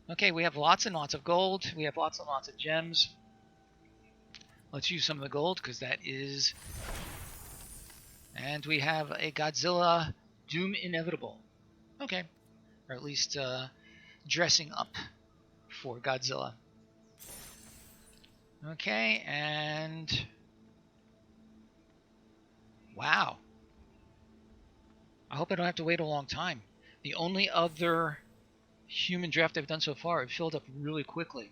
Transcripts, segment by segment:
Okay, we have lots and lots of gold. We have lots and lots of gems. Let's use some of the gold because that is... And we have a Godzilla Doom Inevitable. Okay, or at least dressing up for Godzilla. Okay, and... Wow. I hope I don't have to wait a long time. The only other human draft I've done so far, it filled up really quickly.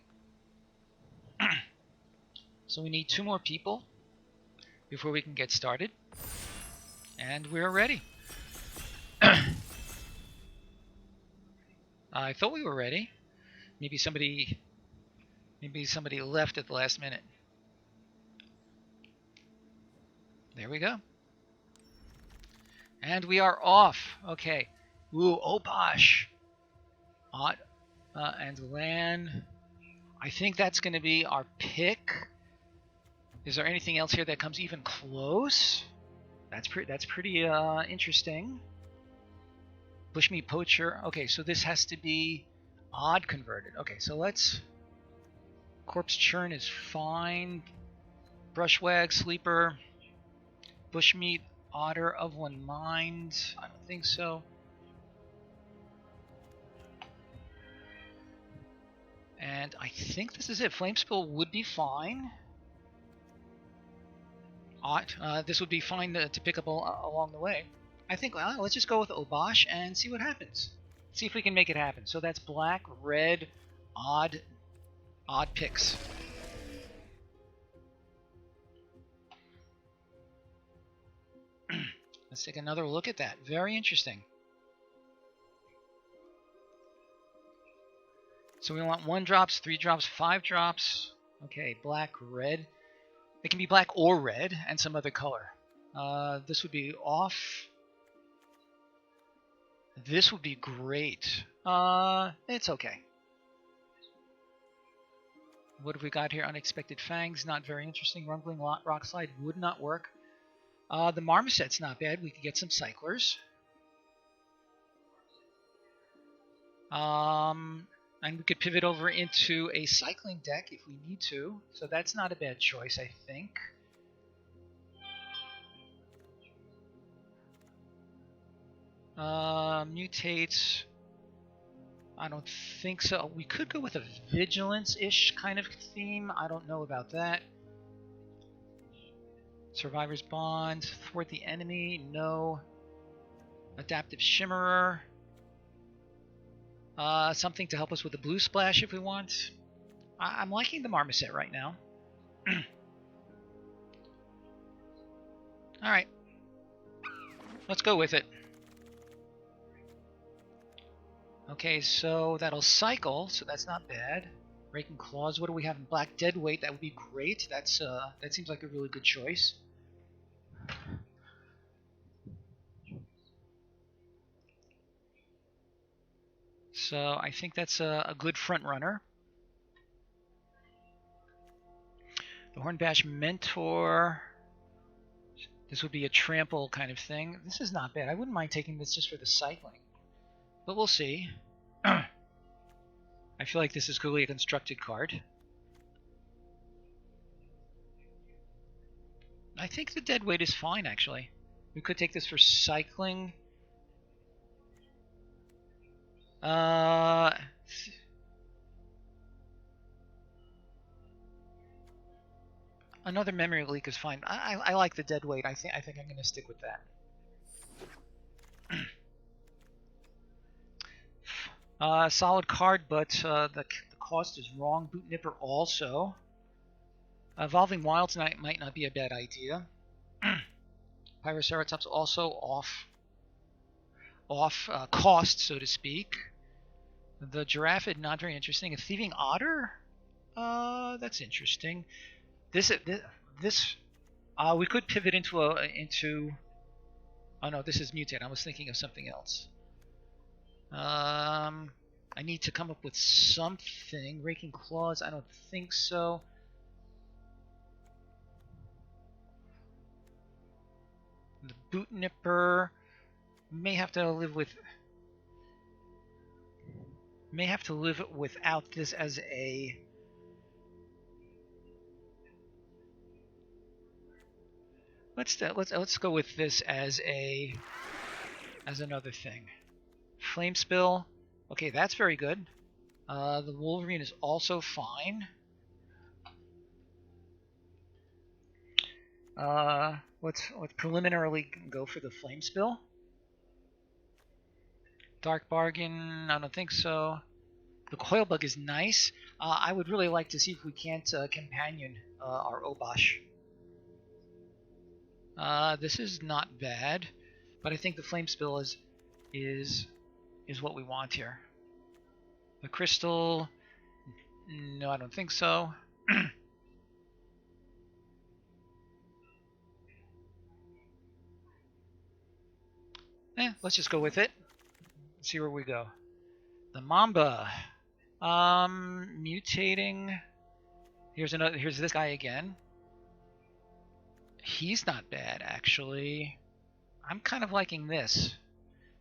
So we need 2 more people before we can get started. And we're ready. I thought we were ready. Maybe somebody left at the last minute. There we go. And we are off. Okay. Ooh, Obosh. And Lan. I think that's going to be our pick. Is there anything else here that comes even close? That's pretty interesting. Bushmeat Poacher. Okay, so this has to be odd converted. Okay, so let's... Corpse Churn is fine. Brushwag, Sleeper. Bushmeat, Otter of One Mind. I don't think so. And I think this is it. Flamespill would be fine. This would be fine to pick up along the way. I think, well, let's just go with Obosh and see what happens. See if we can make it happen. So that's black, red, odd picks. Let's take another look at that. Very interesting. So we want 1 drops, 3 drops, 5 drops. Okay, black, red. It can be black or red and some other color. This would be off. This would be great. It's okay. What have we got here? Unexpected Fangs, not very interesting. Rumbling Rock Slide would not work. The Marmoset's not bad. We could get some Cyclers. And we could pivot over into a cycling deck if we need to. So that's not a bad choice, I think. Mutates. I don't think so. We could go with a Vigilance-ish kind of theme. I don't know about that. Survivor's Bond. Thwart the Enemy. No. Adaptive Shimmerer. Something to help us with the blue splash if we want. I'm liking the Marmoset right now. Alright. Let's go with it. Okay, so that'll cycle, so that's not bad. Raking Claws, what do we have in black? Deadweight, that would be great. That seems like a really good choice. So I think that's a good front runner. The Hornbash Mentor. This would be a trample kind of thing. This is not bad. I wouldn't mind taking this just for the cycling. But we'll see. I feel like this is clearly a constructed card. I think the Deadweight is fine, actually. We could take this for cycling. Another Memory Leak is fine. I like the Deadweight. I think I'm going to stick with that. Solid card, but the cost is wrong. Boot Nipper also. Evolving Wilds might not be a bad idea. Pyroceratops also off cost, so to speak. The Giraffid, not very interesting. A Thieving Otter? That's interesting. This we could pivot into oh no, this is Mutate. I was thinking of something else. I need to come up with something. Raking Claws, I don't think so. The Boot Nipper may have to live with May have to live without this as a... Let's go with this as another thing. Flame Spill. Okay, that's very good. The Wolverine is also fine. Let's preliminarily go for the Flame Spill. Dark Bargain, I don't think so. The Coil Bug is nice. I would really like to see if we can't companion our Obosh. This is not bad, but I think the Flame Spill is what we want here. The Crystal, no, I don't think so. Let's just go with it. See where we go. The Mamba, mutating. Here's this guy again. He's not bad, actually. I'm kind of liking this.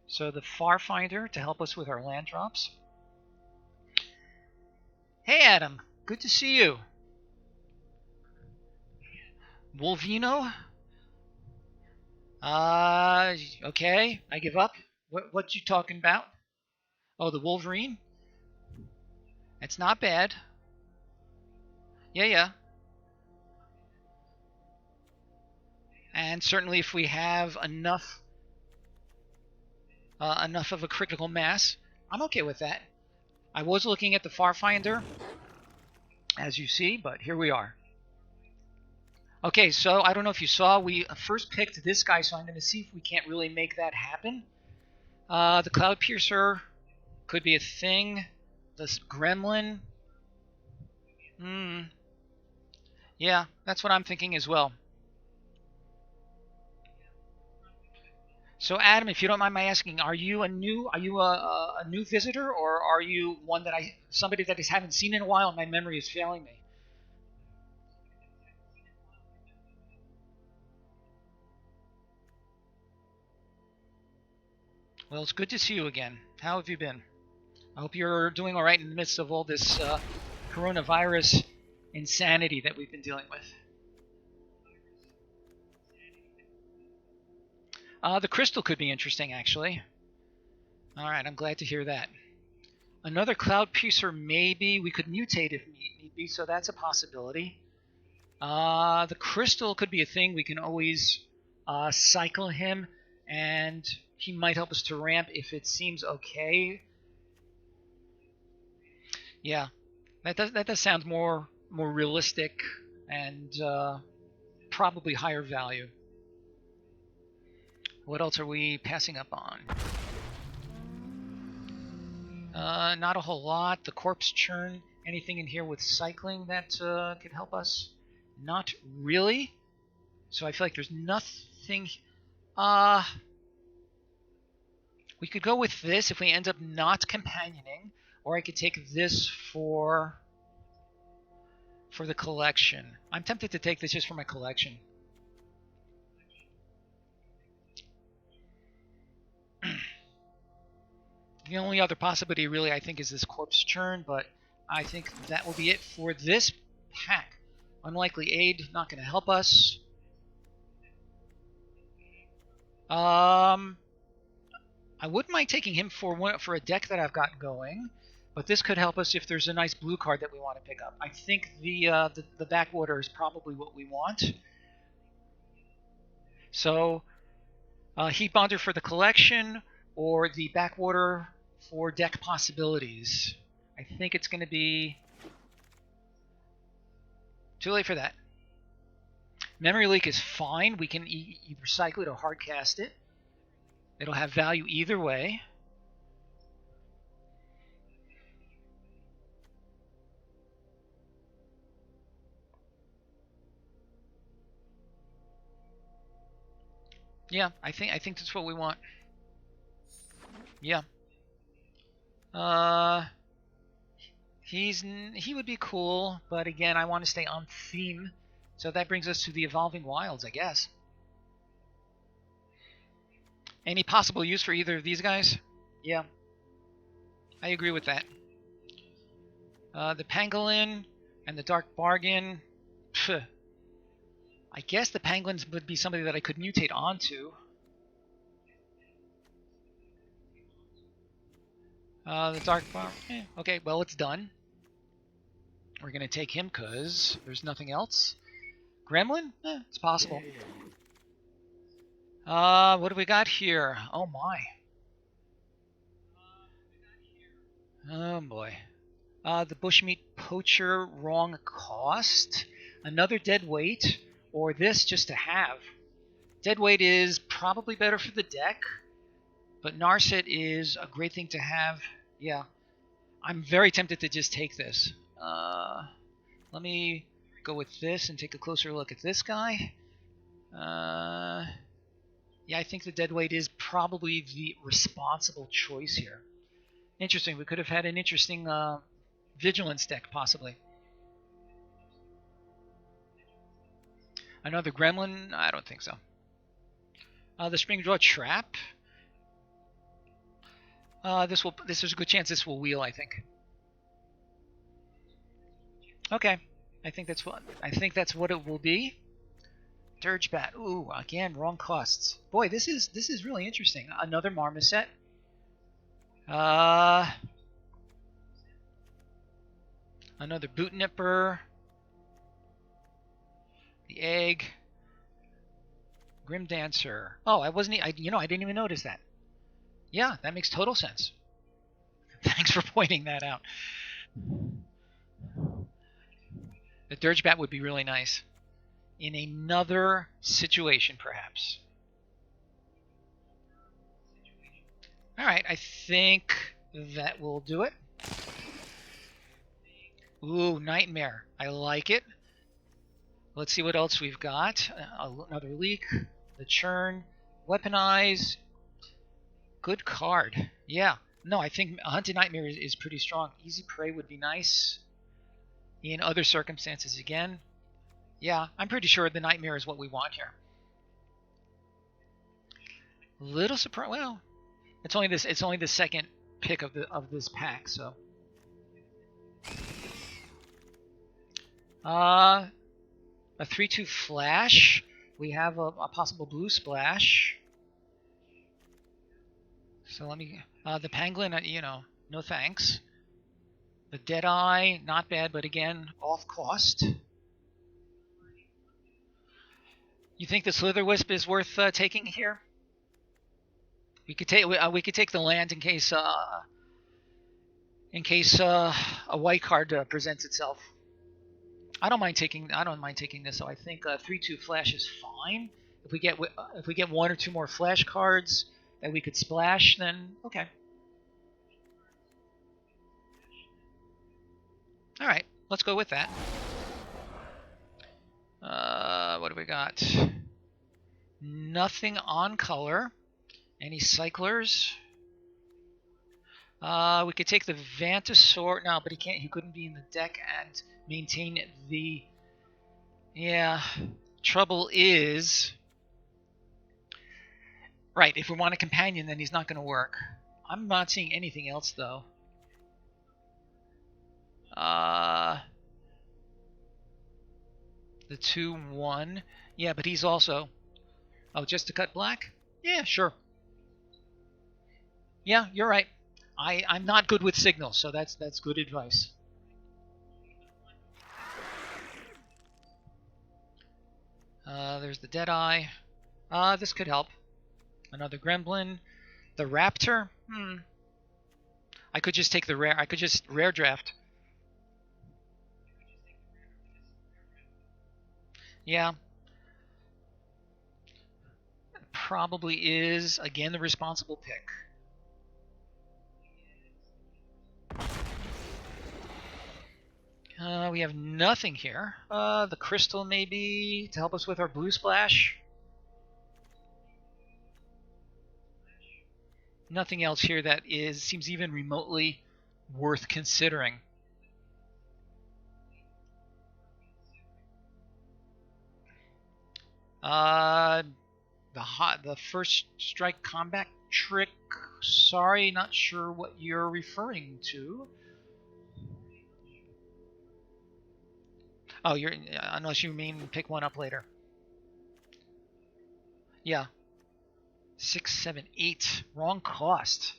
So the Farfinder to help us with our land drops. Hey, Adam. Good to see you. Wolvino? Okay. I give up. What you talking about? Oh, the Wolverine? It's not bad. Yeah. And certainly if we have enough of a critical mass, I'm okay with that. I was looking at the Farfinder, as you see, but here we are. Okay, so I don't know if you saw, we first picked this guy, so I'm going to see if we can't really make that happen. The Cloud Piercer could be a thing. This Gremlin. Yeah, that's what I'm thinking as well. So Adam, if you don't mind my asking, are you a new visitor, or are you one that somebody that I haven't seen in a while and my memory is failing me? Well, it's good to see you again. How have you been? I hope you're doing all right in the midst of all this coronavirus insanity that we've been dealing with. The crystal could be interesting, actually. All right, I'm glad to hear that. Another Cloud Piercer, maybe. We could mutate if need be, so that's a possibility. The crystal could be a thing. We can always cycle him, and he might help us to ramp if it seems okay. Yeah, that does sound more realistic and probably higher value. What else are we passing up on? Not a whole lot. The Corpse Churn. Anything in here with cycling that could help us? Not really. So I feel like there's nothing. We could go with this if we end up not companioning, or I could take this for the collection. I'm tempted to take this just for my collection. The only other possibility really I think is this Corpse Churn, but I think that will be it for this pack. Unlikely Aid, not going to help us. I wouldn't mind taking him for a deck that I've got going, but this could help us if there's a nice blue card that we want to pick up. I think the Backwater is probably what we want. So Heat Bonder for the collection, or the Backwater for deck possibilities. I think it's going to be too late for that. Memory Leak is fine. We can either cycle it or hardcast it. It'll have value either way. Yeah, I think that's what we want. Yeah. He would be cool, but again, I want to stay on theme. So that brings us to the Evolving Wilds, I guess. Any possible use for either of these guys? Yeah. I agree with that. The Pangolin and the Dark Bargain. Pff. I guess the Penguins would be somebody that I could mutate onto. The Dark Bargain. Okay, well, it's done. We're going to take him because there's nothing else. Gremlin? It's possible. What do we got here? Oh, my. Oh, boy. The Bushmeat Poacher, wrong cost. Another dead weight, or this just to have. Dead weight is probably better for the deck, but Narset is a great thing to have. Yeah, I'm very tempted to just take this. Let me go with this and take a closer look at this guy. Yeah, I think the dead weight is probably the responsible choice here. Interesting. We could have had an interesting Vigilance deck, possibly. Another Gremlin? I don't think so. The Spring Draw Trap. There's a good chance this will wheel, I think. Okay. I think that's what it will be. Dirge Bat. Ooh, again, wrong costs. Boy, this is really interesting. Another Marmoset. Another Boot Nipper. The Egg. Grim Dancer. Oh, I didn't even notice that. Yeah, that makes total sense. Thanks for pointing that out. The Dirge Bat would be really nice. In another situation, perhaps. Alright, I think that will do it. Ooh, Nightmare. I like it. Let's see what else we've got. Another Leak. The Churn. Weaponize. Good card. Yeah. No, I think Hunted Nightmare is pretty strong. Easy Prey would be nice. In other circumstances, again. Yeah, I'm pretty sure the Nightmare is what we want here. Little surprise. Well, it's only the second pick of this pack, so. A 3/2 Flash. We have a possible blue splash. So let me. The Pangolin, no thanks. The Deadeye, not bad, but again, off cost. You think the Slitherwisp is worth taking here? We could take the land in case a white card presents itself. I don't mind taking this. So I think 3/2 Flash is fine. If we get one or two more Flash cards that we could splash, then okay. All right, let's go with that. What do we got? Nothing on color. Any cyclers? We could take the Vantasaur. No, but he couldn't be in the deck and maintain the. Yeah. Trouble is. Right, if we want a companion, then he's not going to work. I'm not seeing anything else, though. The 2/1. Yeah, but he's also. Oh, just to cut black? Yeah, sure. Yeah, you're right. I'm not good with signals, so that's good advice. There's the Deadeye. This could help. Another Gremlin. The Raptor? I could just take the rare. I could just rare draft. Yeah. Probably is, again, the responsible pick. We have nothing here. The Crystal, maybe, to help us with our blue splash. Nothing else here that seems even remotely worth considering. The first strike combat trick. Sorry, not sure what you're referring to. Oh, you're unless you mean pick one up later. Yeah. 6, 7, 8. Wrong cost.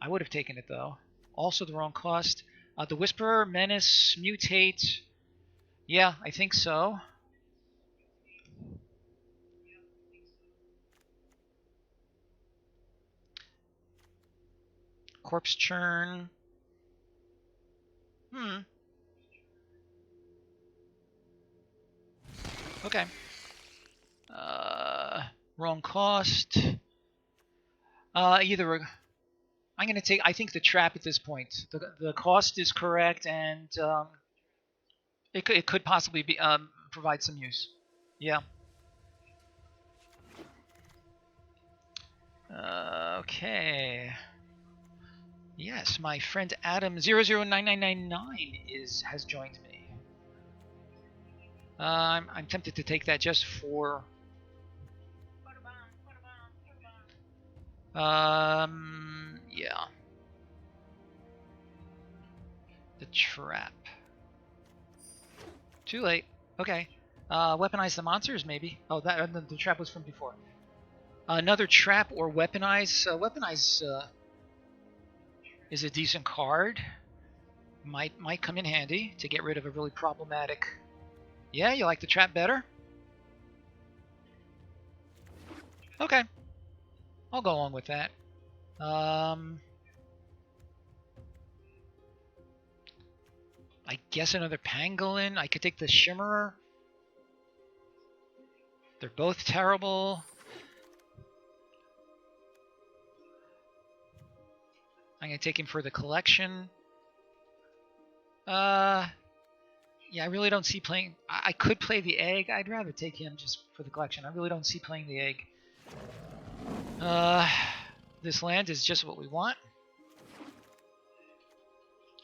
I would have taken it though. Also the wrong cost. The Whisperer, Menace, Mutate. Yeah, I think so. Corpse Churn. Okay. Wrong cost. Either I'm going to take. I think the trap at this point. The cost is correct, and it could possibly be provide some use. Yeah. Okay. Yes, my friend Adam 009999 has joined me. I'm tempted to take that just for. Yeah. The trap. Too late. Okay. Weaponize the monsters, maybe. Oh, that the trap was from before. Another trap or weaponize. Weaponize is a decent card. Might come in handy to get rid of a really problematic. Yeah, you like the trap better? Okay. I'll go along with that. I guess another pangolin. I could take the Shimmerer. They're both terrible. I'm going to take him for the collection. Yeah, I really don't see playing. I could play the egg. I'd rather take him just for the collection. I really don't see playing the egg. This land is just what we want.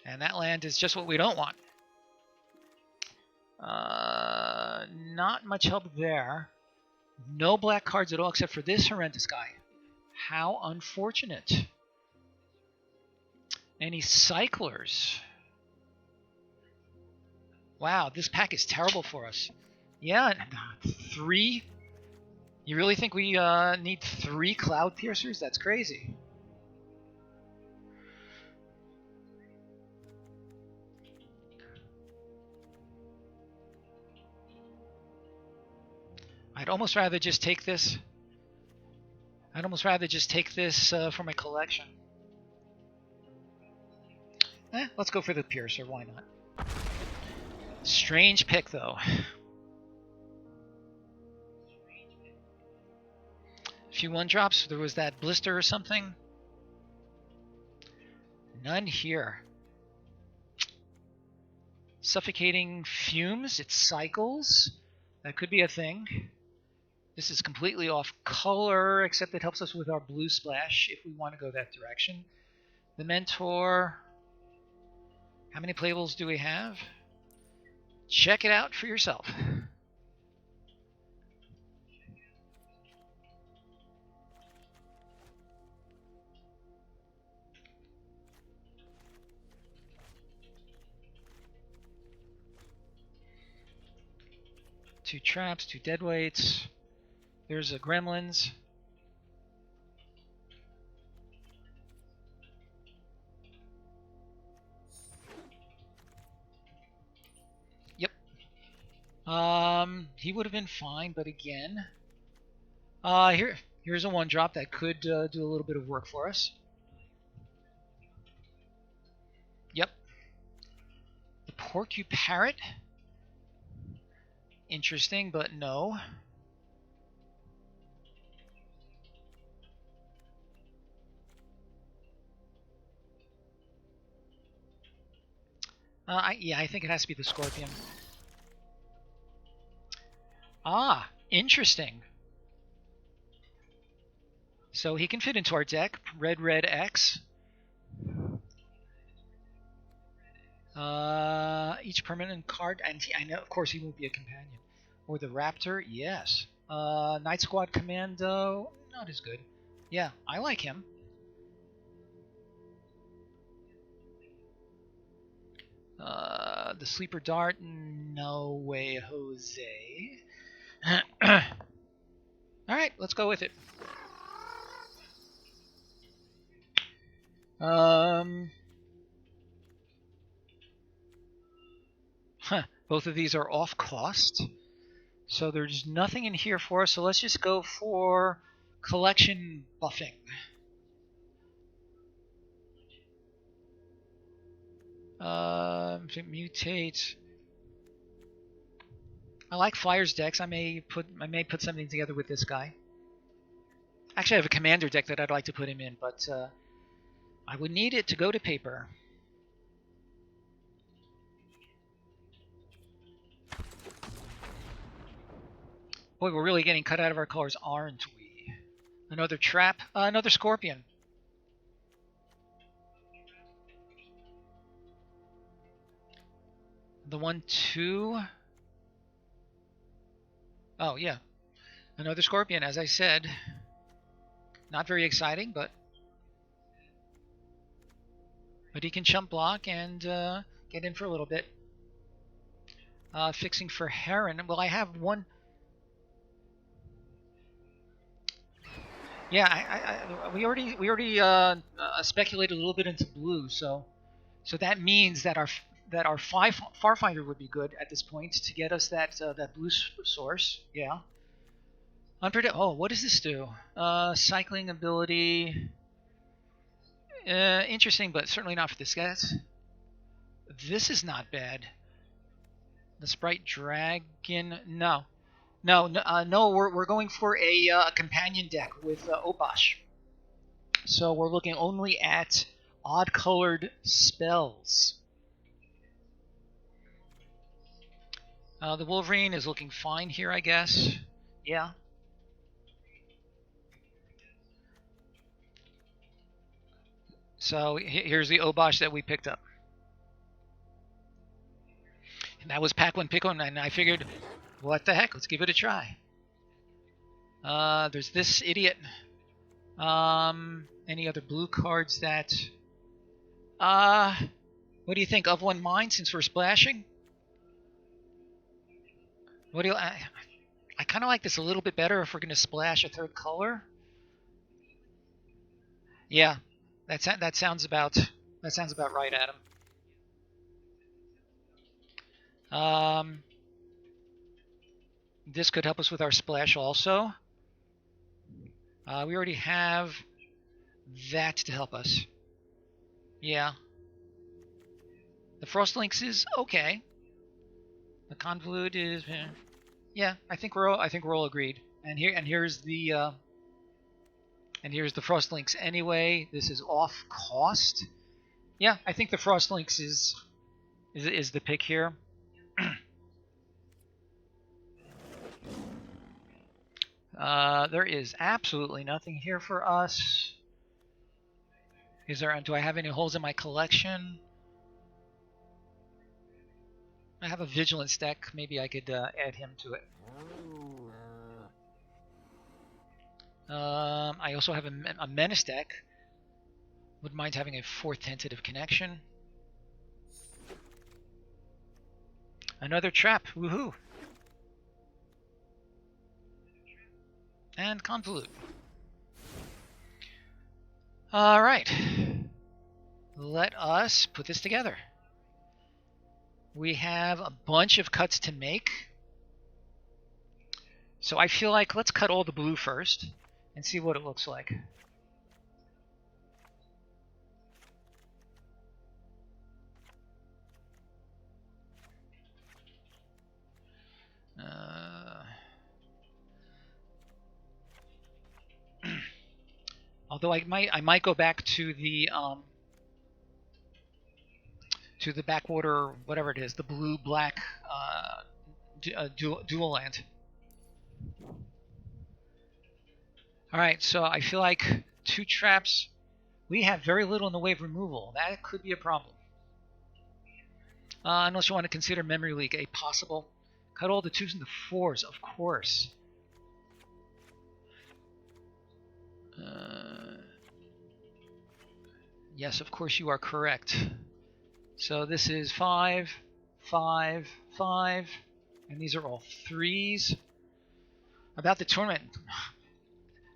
And that land is just what we don't want. Not much help there. No black cards at all except for this horrendous guy. How unfortunate. Any cyclers? Wow, this pack is terrible for us. Yeah, 3? You really think we need 3 Cloud Piercers? That's crazy. I'd almost rather just take this. For my collection. Let's go for the Piercer. Why not? Strange pick, though. A few 1-drops. There was that Blister or something. None here. Suffocating Fumes. It cycles. That could be a thing. This is completely off color, except it helps us with our blue splash if we want to go that direction. The Mentor. How many playables do we have? Check it out for yourself. Two traps, 2 deadweights. There's a Gremlins. Yep. He would have been fine, but again, here's a 1-drop that could do a little bit of work for us. Yep. The Porcuparrot. Interesting, but no. Yeah, I think it has to be the Scorpion. Ah, interesting. So he can fit into our deck. Red, red, X. Each permanent card, and I know, of course, he won't be a companion. Or the Raptor, yes. Night Squad Commando, not as good. Yeah, I like him. The Sleeper Dart, No way, Jose. Alright, let's go with it. Both of these are off cost. So there's nothing in here for us, so let's just go for collection buffing. Mutate. I like Flyers decks. I may put something together with this guy. Actually, I have a commander deck that I'd like to put him in, but I would need it to go to paper. Boy, we're really getting cut out of our colors, aren't we? Another trap, another scorpion. The 1/2. Oh yeah, another scorpion. As I said, not very exciting, but he can chump block and get in for a little bit. Fixing for Heron. Well, I have one. Yeah, we already speculated a little bit into blue, so that means that our Farfinder would be good at this point to get us that blue source. Yeah. Oh, what does this do? Cycling ability. Interesting, but certainly not for this guy. This is not bad. The Sprite Dragon. No. We're going for a companion deck with Obosh. So we're looking only at odd-colored spells. The Wolverine is looking fine here, I guess. Yeah. So here's the Obosh that we picked up. And that was pack 1 pick 1, and I figured, what the heck, let's give it a try. There's this idiot. Any other blue cards that... what do you think? Of One Mind, since we're splashing? What do you... I kind of like this a little bit better if we're going to splash a third color. Yeah, that sounds about right, Adam. This could help us with our splash also. We already have that to help us. Yeah. The Frostlinks is okay. The Convolute is... yeah, I think we're all agreed. And here's the Frostlinks anyway. This is off cost. Yeah, I think the Frostlinks is the pick here. There is absolutely nothing here for us. Do I have any holes in my collection? I have a Vigilance deck. Maybe I could add him to it. I also have a Menace deck. Wouldn't mind having a 4th Tentative Connection. Another trap. Woohoo! And Convolute. Alright. Let us put this together. We have a bunch of cuts to make. So I feel like let's cut all the blue first and see what it looks like. Although I might go back to the backwater, whatever it is, the blue-black dual land. All right, so I feel like 2 traps. We have very little in the way of removal. That could be a problem. Unless you want to consider Memory Leak a possible. Cut all the 2s and the 4s, of course. Yes, of course you are correct. So this is 5, 5, 5, and these are all 3s. About the tournament.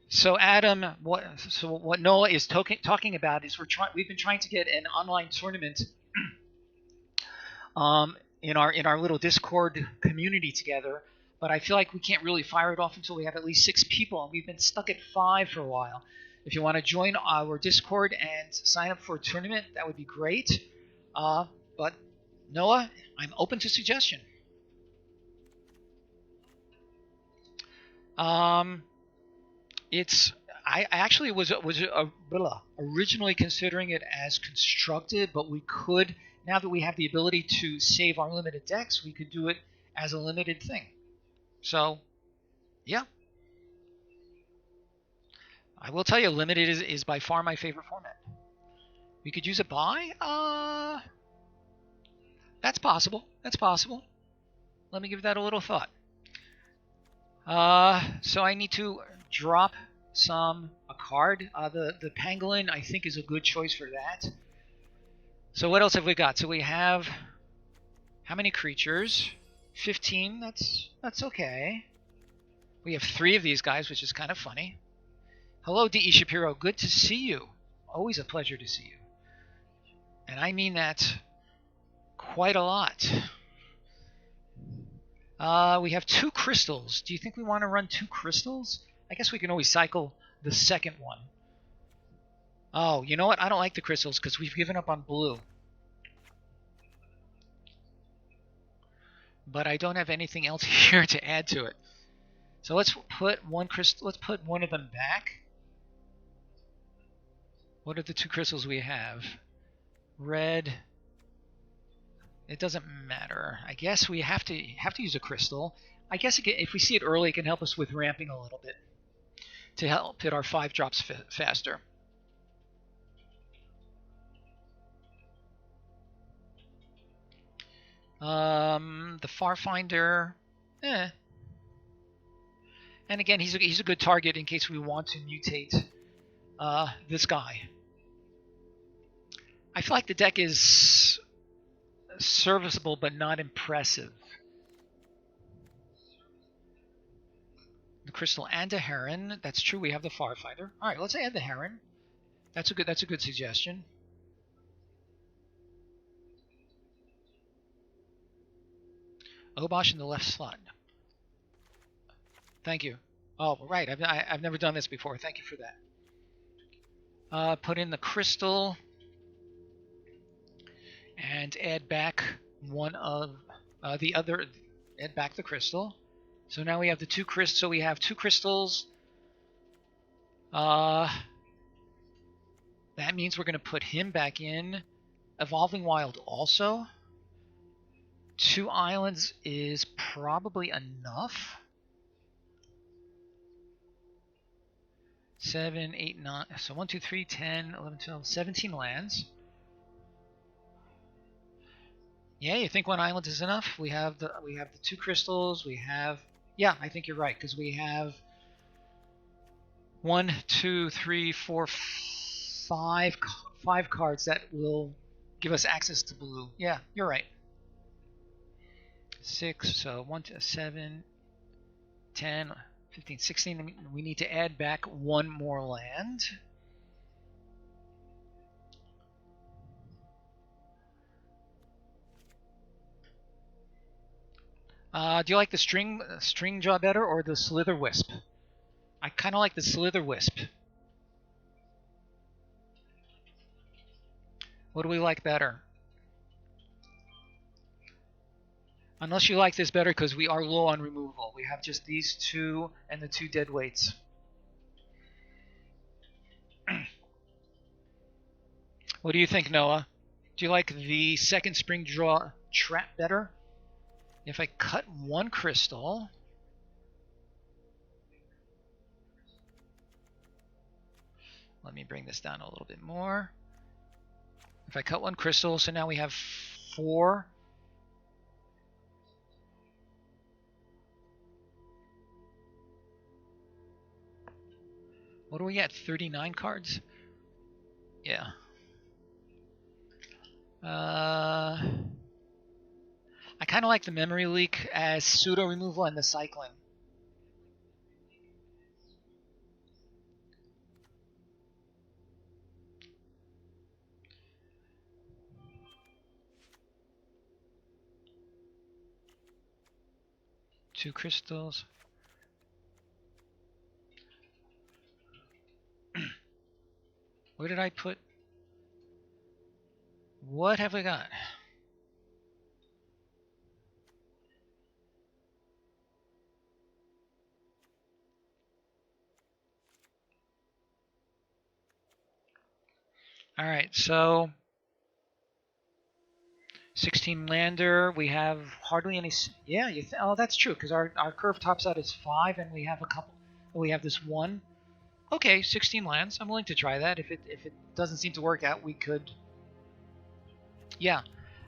So Adam, what Noah is talking about is we've been trying to get an online tournament in our little Discord community together, but I feel like we can't really fire it off until we have at least 6 people, and we've been stuck at 5 for a while. If you want to join our Discord and sign up for a tournament, that would be great. But Noah, I'm open to suggestion. I actually was originally considering it as constructed, but we could, now that we have the ability to save our limited decks, we could do it as a limited thing. So, yeah. I will tell you, limited is by far my favorite format. We could use a buy? That's possible. That's possible. Let me give that a little thought. So I need to drop a card. The pangolin I think is a good choice for that. So what else have we got? So we have how many creatures? 15. That's okay. We have 3 of these guys, which is kind of funny. Hello, D.E. Shapiro. Good to see you. Always a pleasure to see you. And I mean that quite a lot. We have 2 crystals. Do you think we want to run 2 crystals? I guess we can always cycle the second one. Oh, you know what? I don't like the crystals because we've given up on blue. But I don't have anything else here to add to it. So let's put one crystal. Let's put one of them back. What are the 2 crystals we have? Red. It doesn't matter. I guess we have to use a crystal. I guess if we see it early, it can help us with ramping a little bit to help hit our 5 drops faster. The Farfinder, And again, he's a good target in case we want to mutate this guy. I feel like the deck is serviceable but not impressive. The crystal and a heron. That's true. We have the Farfighter. All right, let's add the heron. That's a good suggestion. Obosh in the left slot. Thank you. Oh, right. I've never done this before. Thank you for that. Put in the crystal and add back one of the other. Add back the crystal. So now we have the 2 crystals. So we have 2 crystals. That means we're going to put him back in. Evolving Wild also. 2 islands is probably enough. 7, 8, 9. So 1, 2, 3, 10, 11, 12, 17 lands. Yeah, you think 1 island is enough? We have the 2 crystals. We have. Yeah, I think you're right because we have 1, 2, 3, 4, 5 cards that will give us access to blue. Yeah, you're right. 6, so 1 to 7, 10, 15, 16. We need to add back 1 more land. Do you like the string jaw better or the slither wisp? I kind of like the slither wisp. What do we like better? Unless you like this better because we are low on removal. We have just these 2 and the 2 dead weights. What do you think, Noah? Do you like the second spring draw trap better? If I cut 1 crystal, let me bring this down a little bit more. If I cut 1 crystal, so now we have 4. What are we at? 39 cards? Yeah. kind of like the memory leak as pseudo removal and the cycling. Two crystals. Where did I put? What have we got? All right, so 16 lander. We have hardly any. Yeah, oh, that's true because our curve tops out as 5, and we have a couple. We have this one. Okay, 16 lands. I'm willing to try that. If it doesn't seem to work out, we could. Yeah,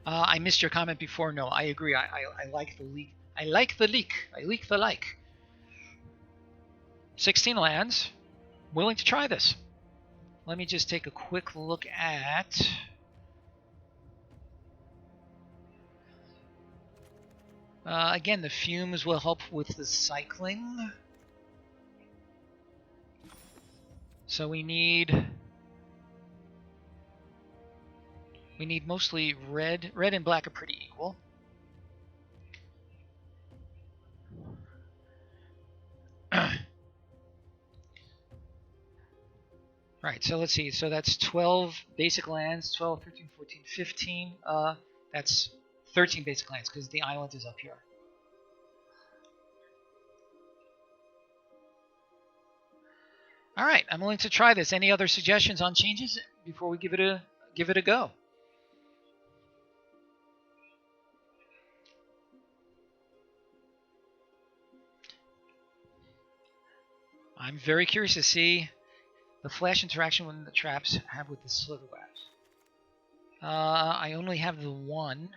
I missed your comment before. No, I agree. I like the leak. I like the leak. I leak the like. 16 lands. Willing to try this. Let me just take a quick look at. Again, the fumes will help with the cycling. So we need mostly red. Red and black are pretty equal. Right, so let's see. So that's 12 basic lands, 12, 13, 14, 15. That's 13 basic lands because the island is up here. All right, I'm willing to try this. Any other suggestions on changes before we give it a go? I'm very curious to see the flash interaction when the traps have with the slither webs. I only have the one.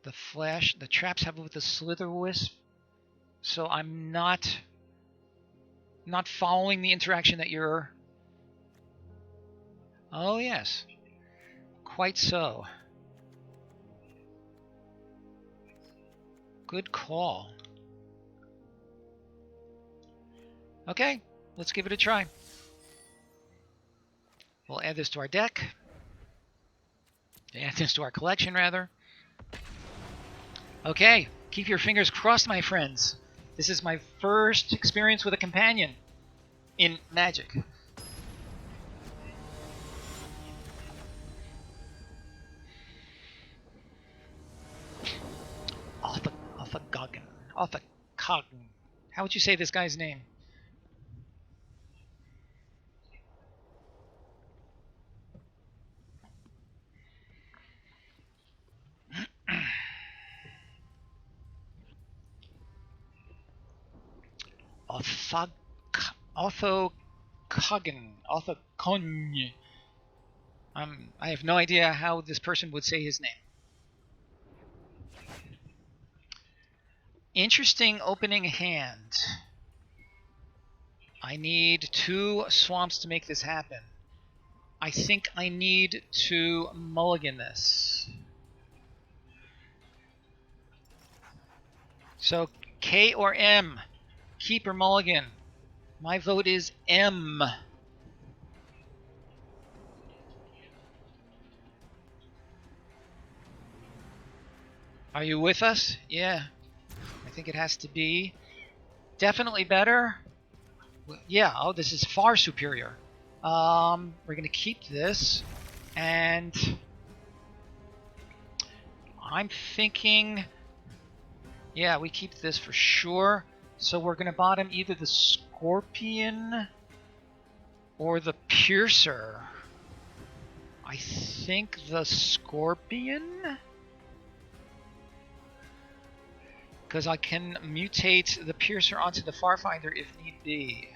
The traps have with the slither wisp. So I'm not following the interaction that you're. Oh yes, quite so. Good call. Okay, let's give it a try. We'll add this to our deck. Add this to our collection, rather. Okay, keep your fingers crossed, my friends. This is my first experience with a companion in Magic. Arthur Cogn. How would you say this guy's name? Arthur Cogn. Arthur Cogn. I have no idea how this person would say his name. Interesting opening hand. I need 2 swamps to make this happen. I think I need to mulligan this. So K or M? Keep or mulligan? My vote is M. Are you with us? Yeah. I think it has to be. Definitely better. Yeah, oh, this is far superior. We're going to keep this. And I'm thinking, yeah, we keep this for sure. So we're going to bottom either the Scorpion or the Piercer. I think the Scorpion? Because I can mutate the Piercer onto the Farfinder if need be.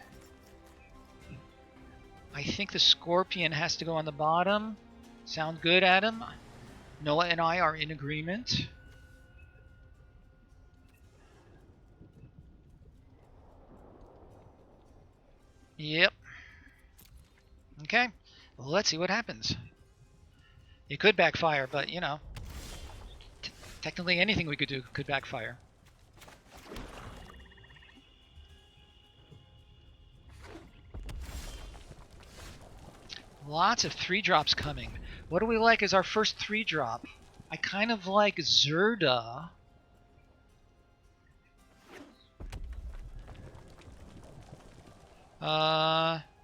I think the Scorpion has to go on the bottom. Sound good, Adam? Noah and I are in agreement. Yep. Okay. Well, let's see what happens. It could backfire, but you know, technically anything we could do could backfire. Lots of 3-drops coming. What do we like as our first 3-drop? I kind of like Zerda.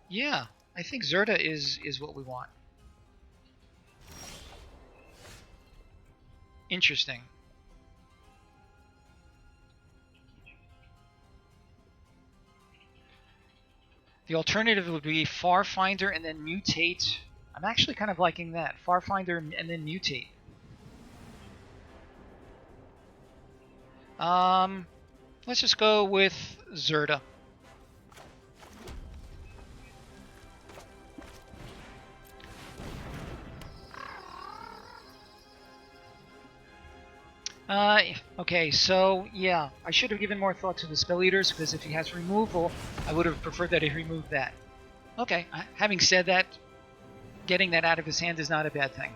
Yeah, I think Zerda is what we want. Interesting. The alternative would be Farfinder and then Mutate. I'm actually kind of liking that. Farfinder and then Mutate. Let's just go with Zerda. Okay, so yeah, I should have given more thought to the Spell Eaters, because if he has removal, I would have preferred that he removed that. Okay, having said that, getting that out of his hand is not a bad thing.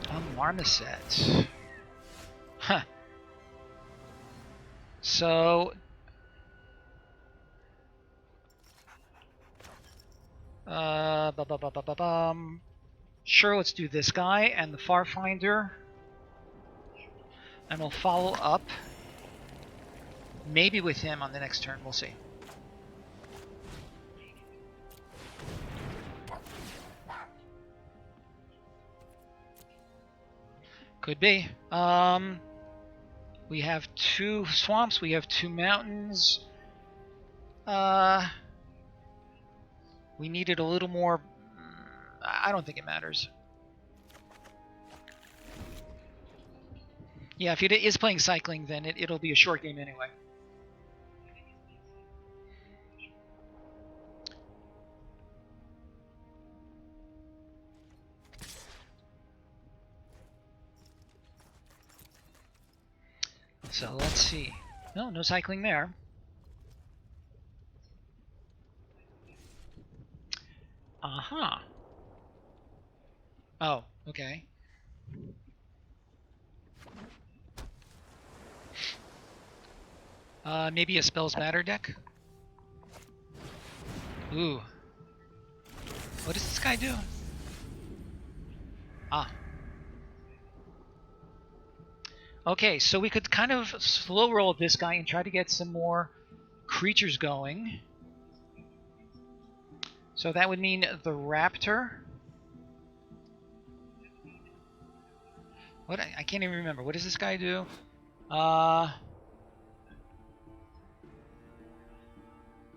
A Marmoset. Huh. So... Sure, let's do this guy and the Farfinder. And we'll follow up. Maybe with him on the next turn, we'll see. Could be. We have 2 swamps, we have 2 mountains. We needed a little more... I don't think it matters. Yeah, if he is playing cycling, then it'll be a short game anyway. So let's see. No cycling there. Uh-huh. Oh, okay. Maybe a Spells Matter deck? Ooh. What does this guy do? Ah. Okay, so we could kind of slow roll this guy and try to get some more creatures going. So that would mean the Raptor. What? I can't even remember. What does this guy do?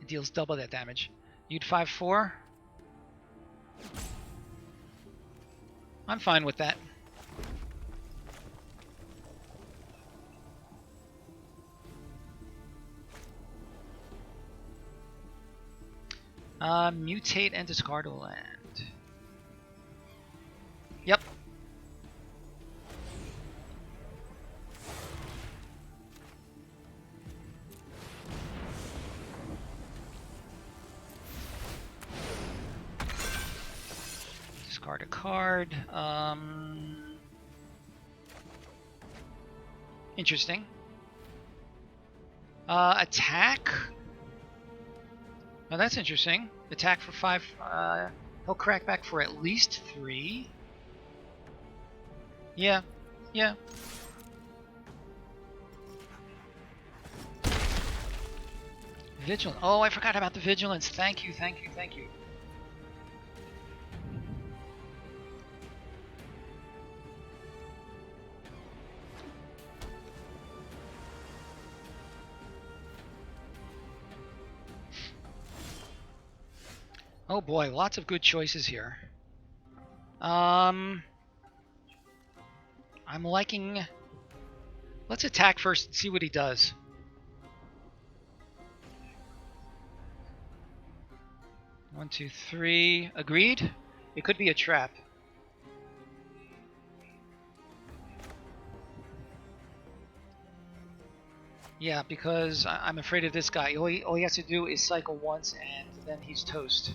It deals double that damage. You'd 5/4. I'm fine with that. Mutate and discard a land. Yep. Discard a card. Interesting. Attack. Oh, that's interesting. Attack for 5. He'll crack back for at least 3. Yeah. Yeah. Vigilant. Oh, I forgot about the vigilance. Thank you, thank you, thank you. Oh boy, lots of good choices here. I'm liking... Let's attack first and see what he does. One, 2, 3. Agreed? It could be a trap. Yeah, because I'm afraid of this guy. All he has to do is cycle once, and then he's toast.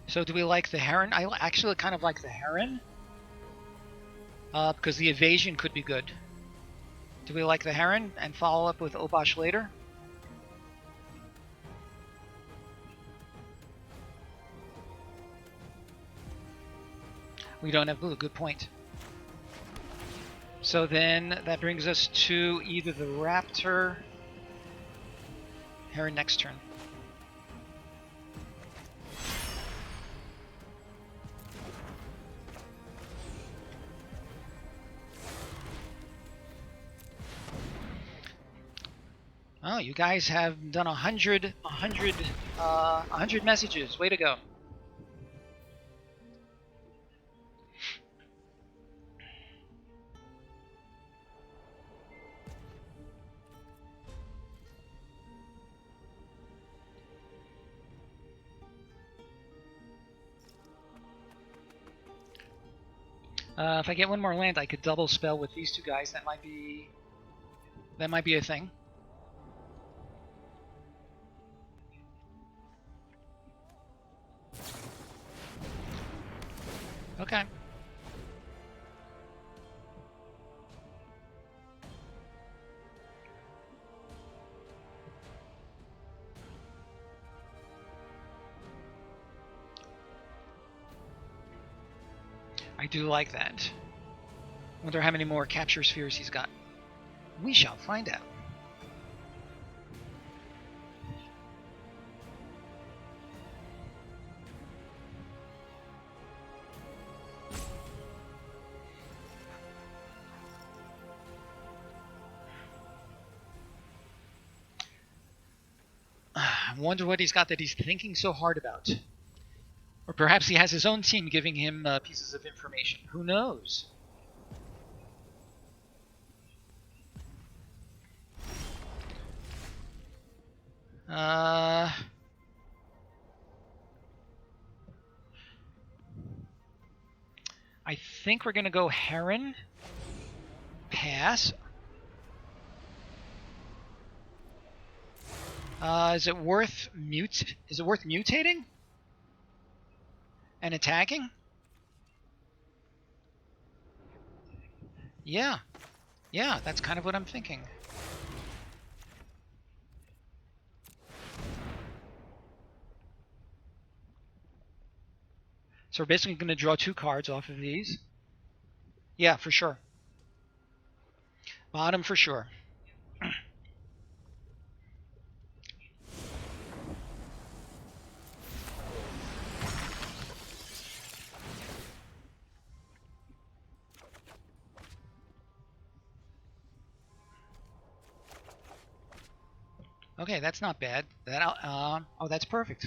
So do we like the Heron? I actually kind of like the Heron. Because the evasion could be good. Do we like the Heron and follow up with Obosh later? We don't have blue. Good point. So then that brings us to either the Raptor, Heron next turn. Oh, you guys have done 100 messages. Way to go. If I get one more land, I could double spell with these two guys. That might be a thing. Okay. I do like that. Wonder how many more capture spheres he's got. We shall find out. I wonder what he's got that he's thinking so hard about. Or perhaps he has his own team giving him pieces of information. Who knows? I think we're going to go Heron. Pass. Is it worth mutating? And attacking? Yeah. Yeah, that's kind of what I'm thinking. So we're basically going to draw 2 cards off of these. Yeah, for sure. Bottom for sure. Okay, that's not bad. Oh, that's perfect.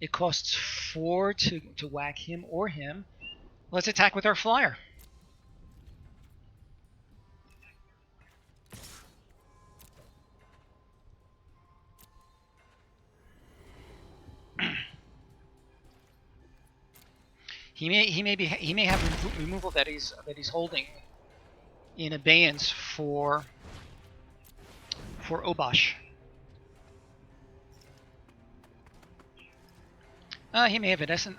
It costs 4 to whack him or him. Let's attack with our flyer. He may have removal that he's holding in abeyance for Obosh. He may have an Essence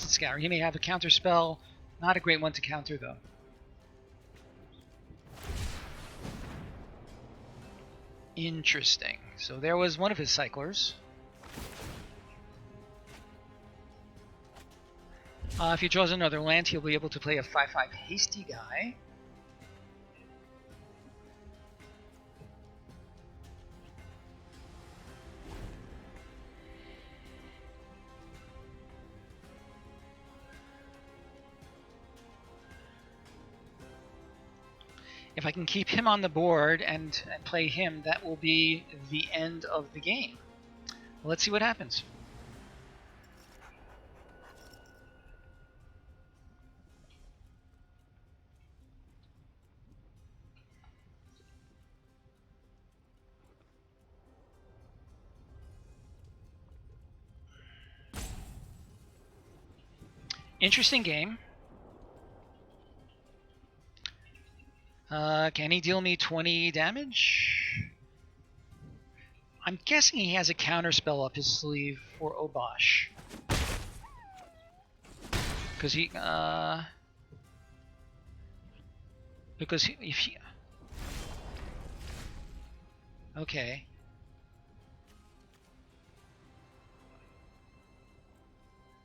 Scour. He may have a counter spell. Not a great one to counter though. Interesting. So there was one of his cyclers. If he draws another land, he'll be able to play a 5/5 hasty guy. If I can keep him on the board and play him, that will be the end of the game. Let's see what happens. Interesting game. Can he deal me 20 damage? I'm guessing he has a counterspell up his sleeve for Obosh. Because if he... Okay.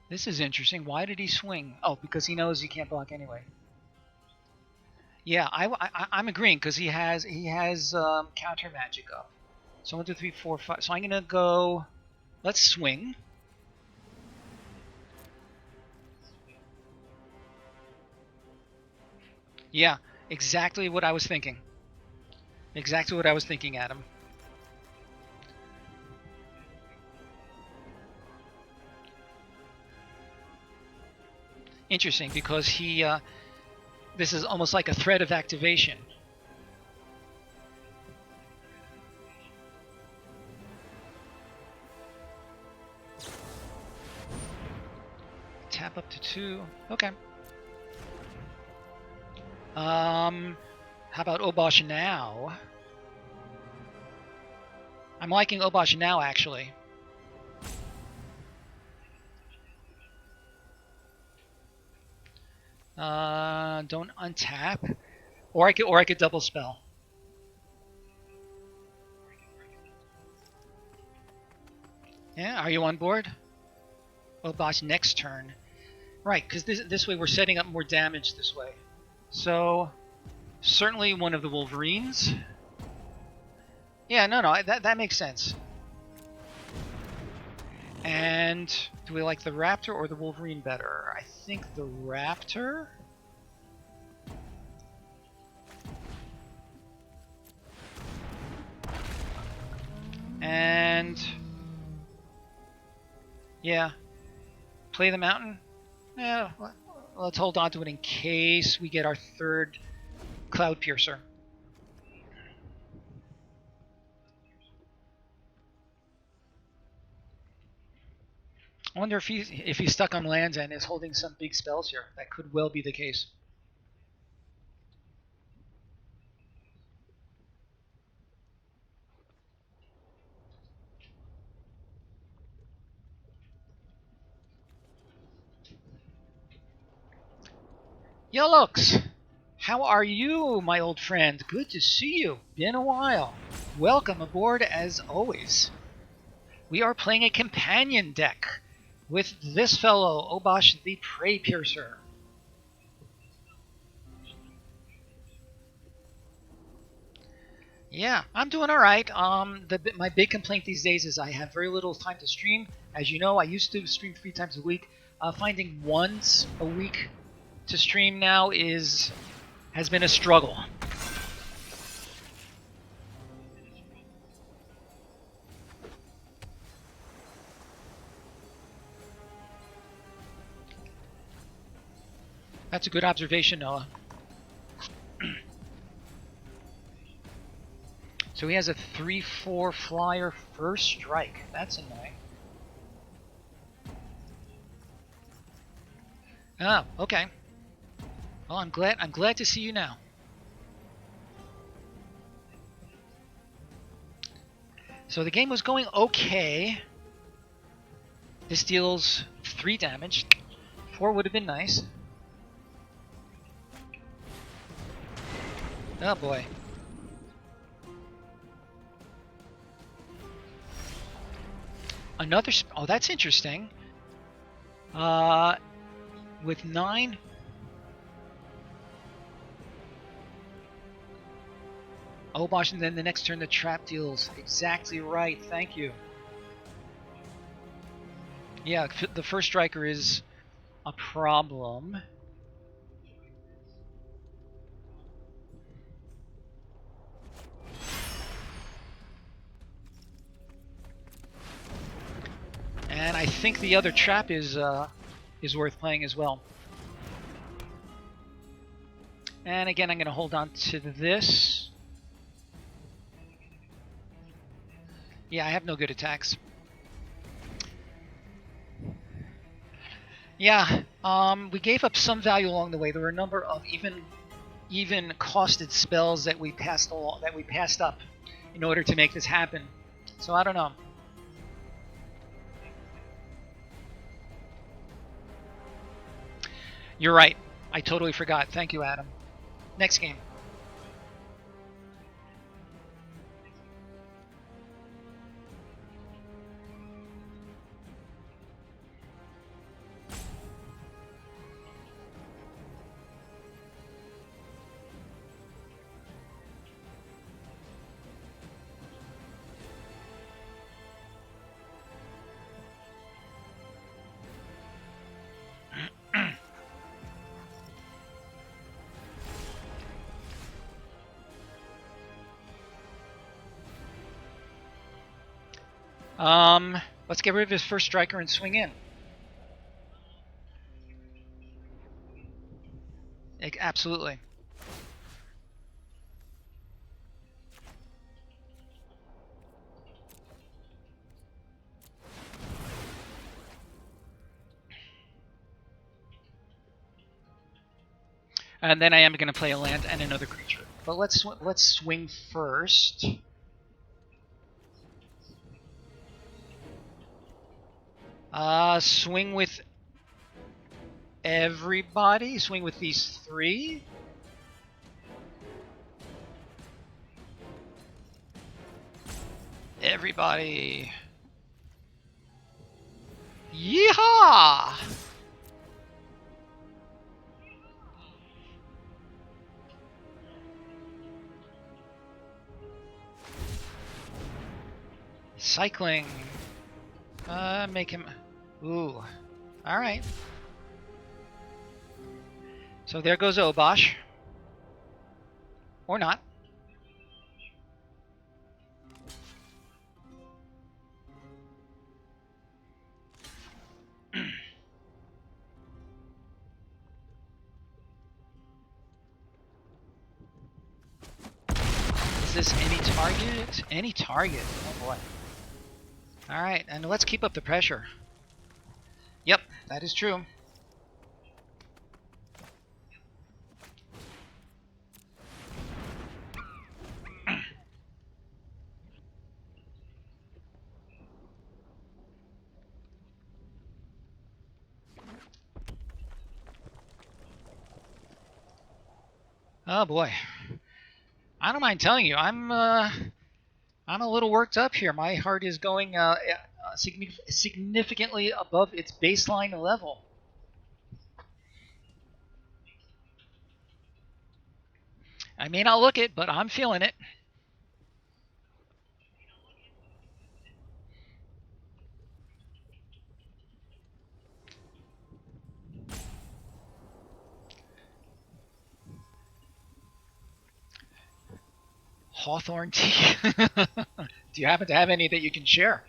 This is interesting. Why did he swing? Oh, because he knows he can't block anyway. Yeah, I'm agreeing because he has counter magic up. So 1, 2, 3, 4, 5. So I'm gonna go. Let's swing. Yeah, exactly what I was thinking. Exactly what I was thinking, Adam. Interesting, because he. This is almost like a threat of activation. Tap up to 2. Okay. How about Obosh now? I'm liking Obosh now, actually. Don't untap, or I could double spell. Yeah, are you on board? Obosh next turn, right? Because this way we're setting up more damage this way. So certainly one of the Wolverines. Yeah, no, that makes sense. And do we like the Raptor or the Wolverine better? I think the Raptor. And yeah, play the Mountain. Yeah, let's hold on to it in case we get our third Cloud Piercer. I wonder if he's stuck on lands and is holding some big spells here. That could well be the case. Yolux, how are you, my old friend? Good to see you. Been a while. Welcome aboard as always. We are playing a companion deck with this fellow, Obosh the Prey Piercer. Yeah, I'm doing all right. My big complaint these days is I have very little time to stream. As you know, I used to stream 3 times a week. Finding once a week to stream now has been a struggle. That's a good observation, Noah. So he has a 3/4 flyer first strike. That's annoying. Oh, okay. Well, I'm glad to see you now. So the game was going okay. This deals 3 damage. 4 would have been nice. Oh boy. Another. Oh, that's interesting. With 9. Obosh, and then the next turn the trap deals. Exactly right. Thank you. Yeah, the first striker is a problem. And I think the other trap is worth playing as well. And again, I'm going to hold on to this. Yeah, I have no good attacks. Yeah, we gave up some value along the way. There were a number of even even costed spells that we passed up in order to make this happen. So I don't know. You're right. I totally forgot. Thank you, Adam. Next game. Let's get rid of his first striker and swing in. Absolutely. And then I am going to play a land and another creature. But let's swing first. Swing with everybody. Swing with these three. Everybody. Yeehaw! Cycling. Make him... Ooh. Alright. So there goes Obosh. Or not. Is this any target? Any target. Oh boy. Alright, and let's keep up the pressure. Yep, that is true. Oh boy. I don't mind telling you, I'm a little worked up here. My heart is going significantly above its baseline level. I may not look it, but I'm feeling it. Hawthorne tea. Do you happen to have any that you can share?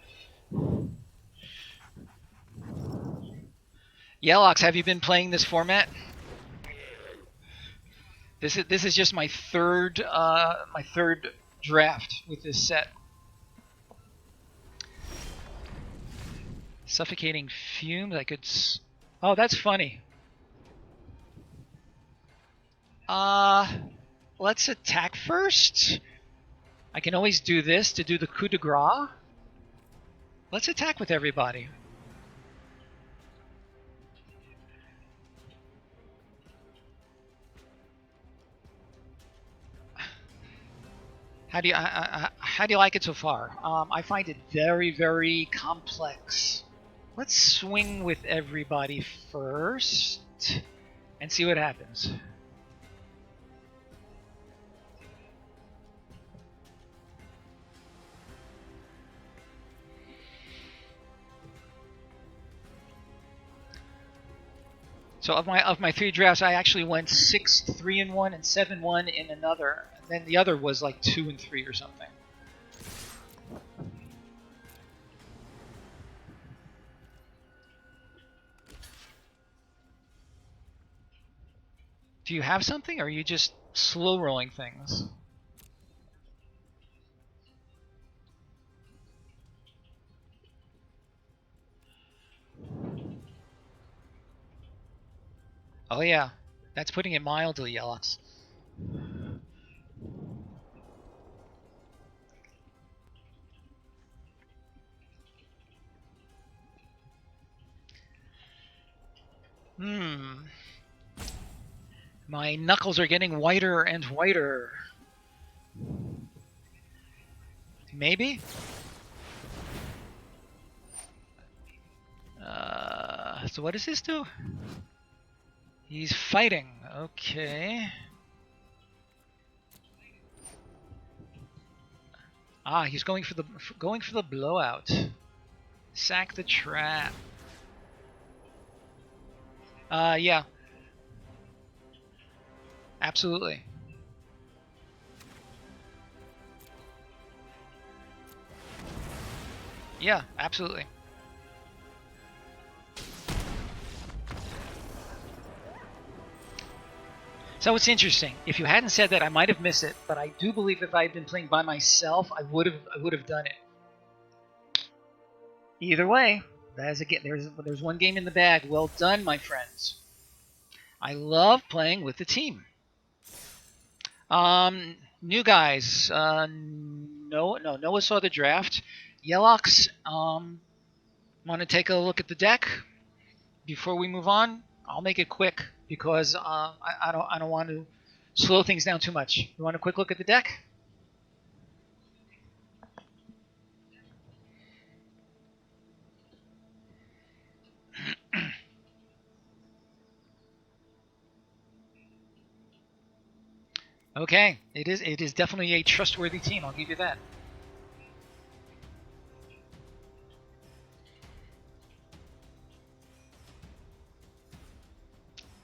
Yelox, have you been playing this format? This is just my third draft with this set. Suffocating fumes. I could. Oh, that's funny. Let's attack first. I can always do this to do the coup de grace. Let's attack with everybody. How do you like it so far? I find it very, very complex. Let's swing with everybody first and see what happens. So of my three drafts, I actually went 6-3 in one and 7-1 in another. And then the other was like 2-3 or something. Do you have something, or are you just slow rolling things? Oh yeah, that's putting it mildly, Yelox. My knuckles are getting whiter and whiter. Maybe? So what does this do? He's fighting. Okay. Ah, he's going for the blowout. Sack the trap. Yeah. Absolutely. Yeah, absolutely. So it's interesting. If you hadn't said that, I might have missed it, but I do believe if I had been playing by myself, I would have done it. Either way, there's one game in the bag. Well done, my friends. I love playing with the team. New guys. Noah saw the draft. Yelox, want to take a look at the deck before we move on? I'll make it quick because I don't want to slow things down too much. You want a quick look at the deck? Okay, it is definitely a trustworthy team. I'll give you that.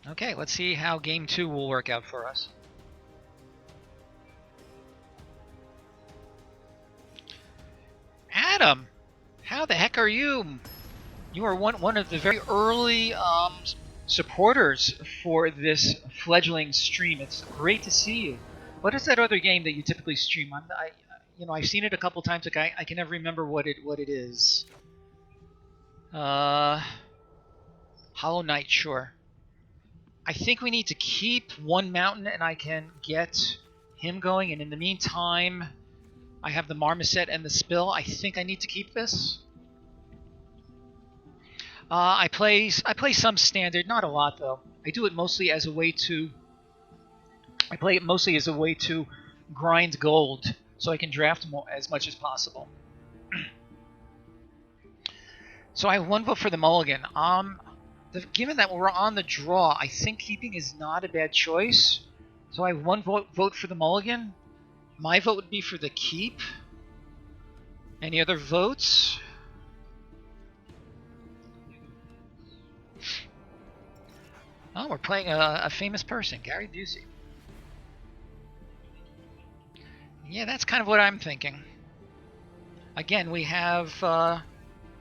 Okay, let's see how game 2 will work out for us. Adam, how the heck are you? You are one of the very early supporters for this fledgling stream. It's great to see you. What is that other game that you typically stream? I've seen it a couple times. Like I can never remember what it is. Hollow Knight, sure. I think we need to keep one mountain, and I can get him going. And in the meantime, I have the Marmoset and the Spill. I think I need to keep this. I play some standard, not a lot though. I do it mostly as a way to. I play it mostly as a way to grind gold, so I can draft more as much as possible. So I have one vote for the mulligan. Given that we're on the draw, I think keeping is not a bad choice. So I have one vote for the mulligan. My vote would be for the keep. Any other votes? Oh, we're playing a famous person, Gary Busey. Yeah, that's kind of what I'm thinking. Again, we have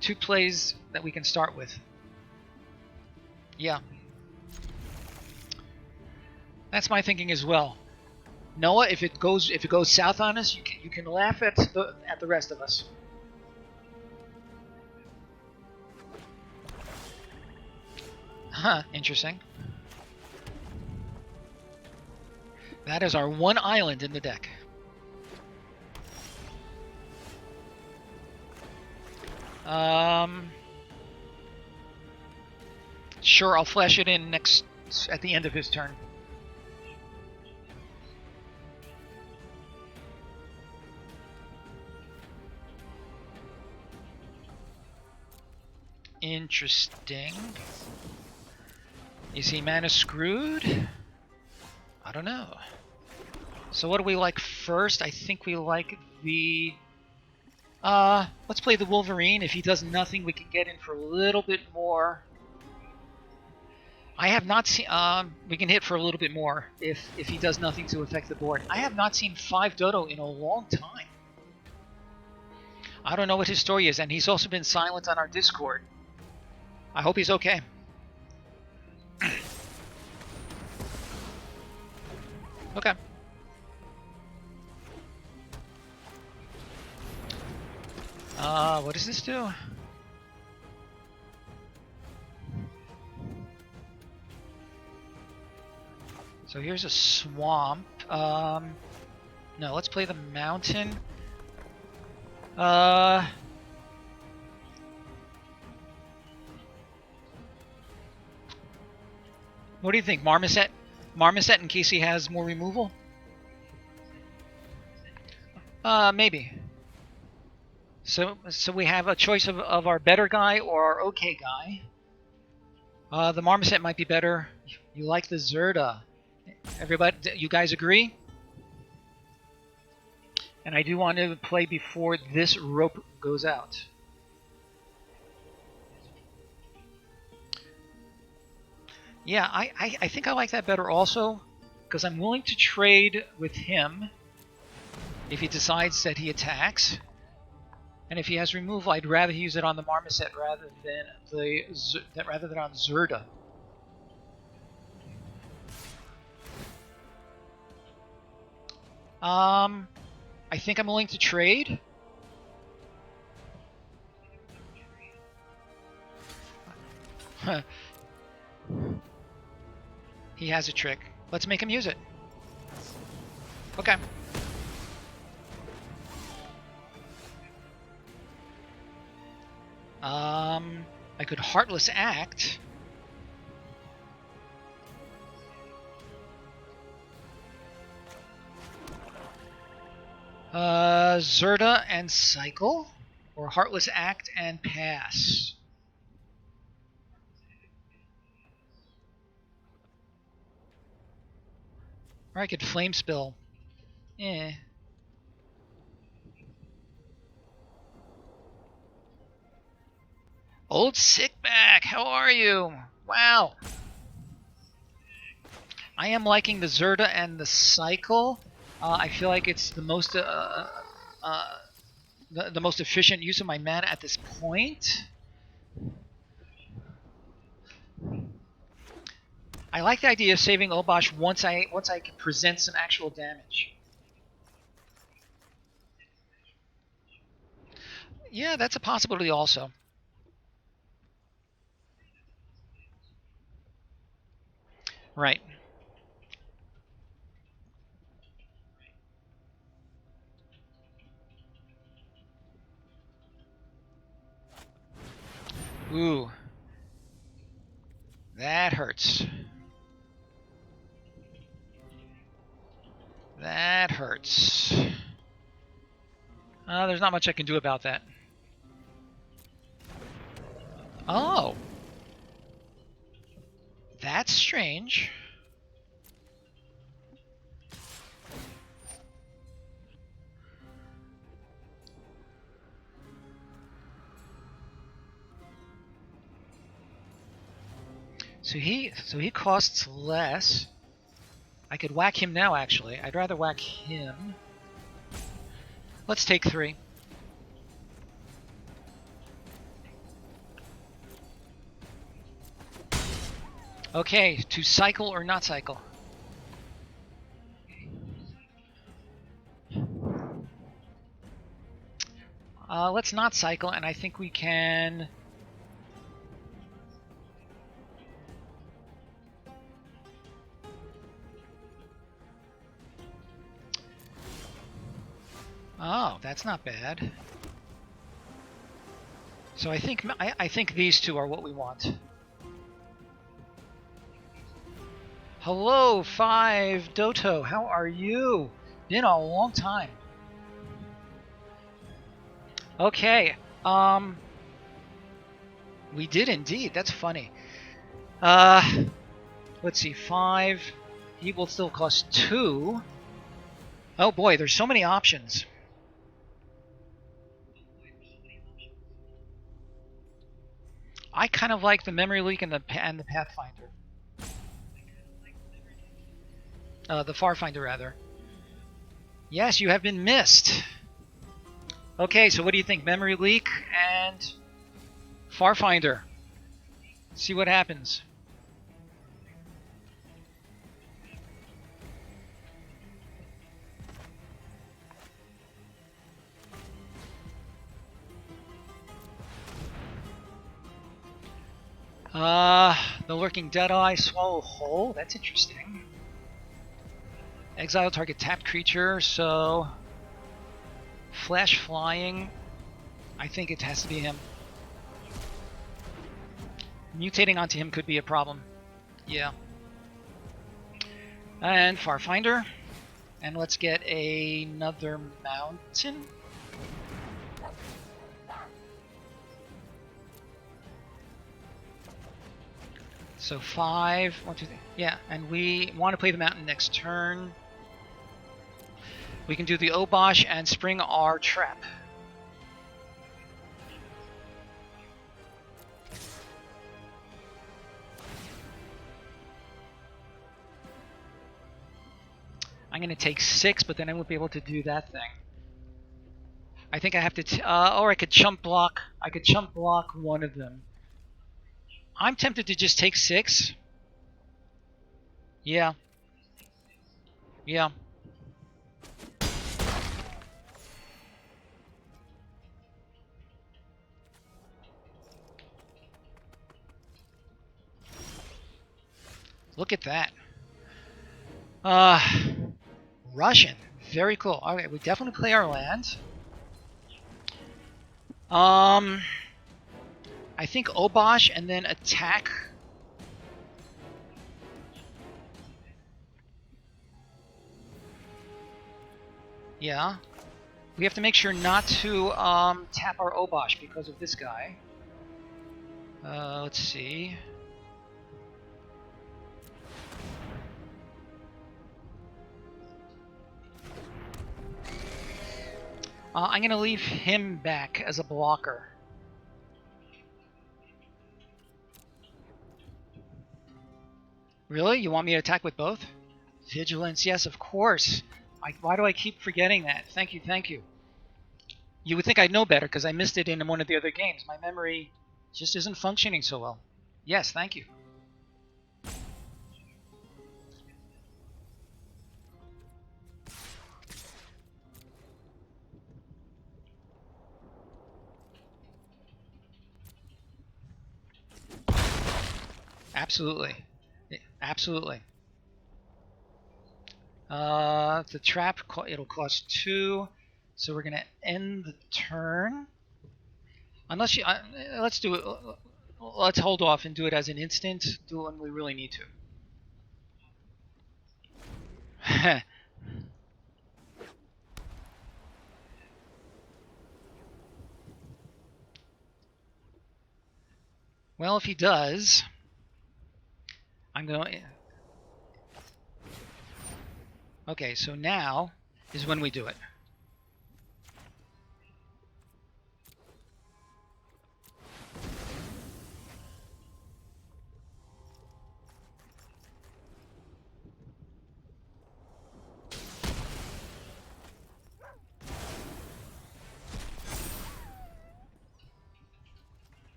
2 plays that we can start with. Yeah. That's my thinking as well. Noah, if it goes south on us, you can laugh at the rest of us. Huh, interesting. That is our one island in the deck. Sure, I'll flash it in at the end of his turn. Interesting. Is he mana screwed? I don't know. So what do we like first? I think we like the... let's play the Wolverine. If he does nothing, we can get in for a little bit more. I have not seen... we can hit for a little bit more if he does nothing to affect the board. I have not seen 5 Dodo in a long time. I don't know what his story is, and he's also been silent on our Discord. I hope he's okay. Okay. What does this do? So here's a swamp. No, let's play the mountain. What do you think, Marmoset? Marmoset in case he has more removal? Maybe. So we have a choice of our better guy or our okay guy. The Marmoset might be better. You like the Zerda. Everybody, you guys agree? And I do want to play before this rope goes out. Yeah, I think I like that better also, because I'm willing to trade with him if he decides that he attacks. And if he has removal, I'd rather use it on the Marmoset rather than on Zerda. I think I'm willing to trade. He has a trick. Let's make him use it. Okay. I could Heartless Act. Zerda and Cycle, or Heartless Act and Pass. Or I could Flame Spill. Old Sickback, how are you? Wow. I am liking the Zerda and the Cycle. I feel like it's the most the most efficient use of my mana at this point. I like the idea of saving Obosh once I can present some actual damage. Yeah, that's a possibility also. Right. Ooh. That hurts. That hurts. There's not much I can do about that. Oh. That's strange. So he costs less. I could whack him now, actually. I'd rather whack him. Let's take 3. Okay, to cycle or not cycle? Let's not cycle, and I think we can... Oh, that's not bad. So I think these two are what we want. Hello, 5 Doto. How are you? Been a long time. Okay. We did indeed. That's funny. Let's see. 5. He will still cost 2. Oh boy, there's so many options. I kind of like the Memory Leak and the Pathfinder. The Farfinder, rather. Yes, you have been missed. Okay, so what do you think? Memory Leak and Farfinder. See what happens. The Lurking Deadeye, Swallow Whole. That's interesting. Exile target tapped creature, so flash flying. I think it has to be him. Mutating onto him could be a problem. Yeah. And Farfinder. And let's get another mountain. So 5, 1, 2, 3. Yeah, and we want to play the mountain next turn. We can do the Obosh and spring our trap. I'm going to take 6, but then I won't be able to do that thing. I think I have to, or I could chump block. I could chump block one of them. I'm tempted to just take 6. Yeah. Yeah. Look at that. Russian. Very cool. Okay, we definitely play our land. I think Obosh and then attack. Yeah. We have to make sure not to tap our Obosh because of this guy. Let's see. I'm going to leave him back as a blocker. Really? You want me to attack with both? Vigilance, yes, of course. Why do I keep forgetting that? Thank you, thank you. You would think I'd know better because I missed it in one of the other games. My memory just isn't functioning so well. Yes, thank you. Absolutely. Absolutely. The trap, it'll cost 2, so we're going to end the turn. Unless you, let's do it. Let's hold off and do it as an instant. Do it when we really need to. Well, if he does, I'm going. Okay, so now is when we do it.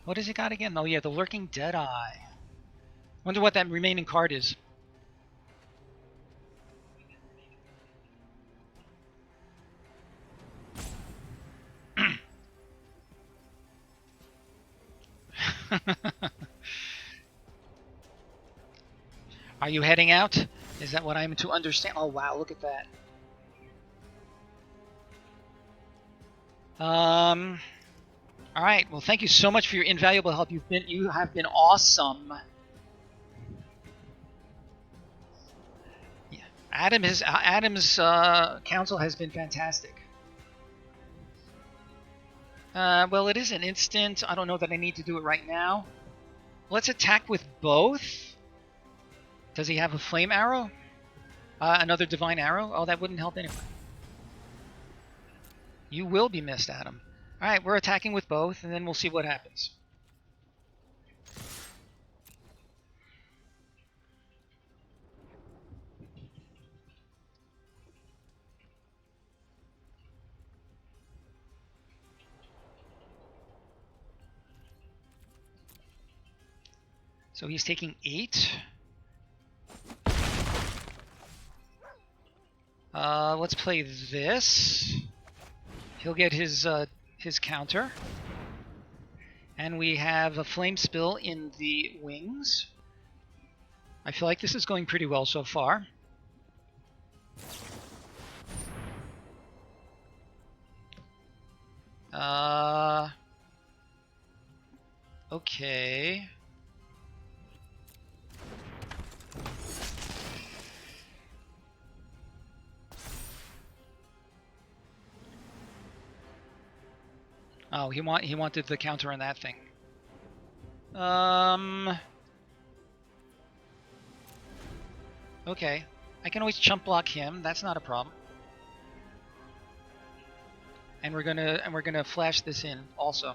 What has he got again? Oh yeah, the Lurking Deadeye. Wonder what that remaining card is. Are you heading out? Is that what I'm to understand? Oh wow, look at that. All right. Well, thank you so much for your invaluable help. You have been awesome. Yeah. Adam's counsel has been fantastic. Well, it is an instant. I don't know that I need to do it right now. Let's attack with both. Does he have a flame arrow? Another divine arrow? Oh, that wouldn't help anyway. You will be missed, Adam. All right, we're attacking with both, and then we'll see what happens. So he's taking 8. Let's play this. He'll get his counter. And we have a flame spill in the wings. I feel like this is going pretty well so far. Okay. Oh, he wanted the counter on that thing. Okay. I can always chump block him. That's not a problem. And we're gonna flash this in also.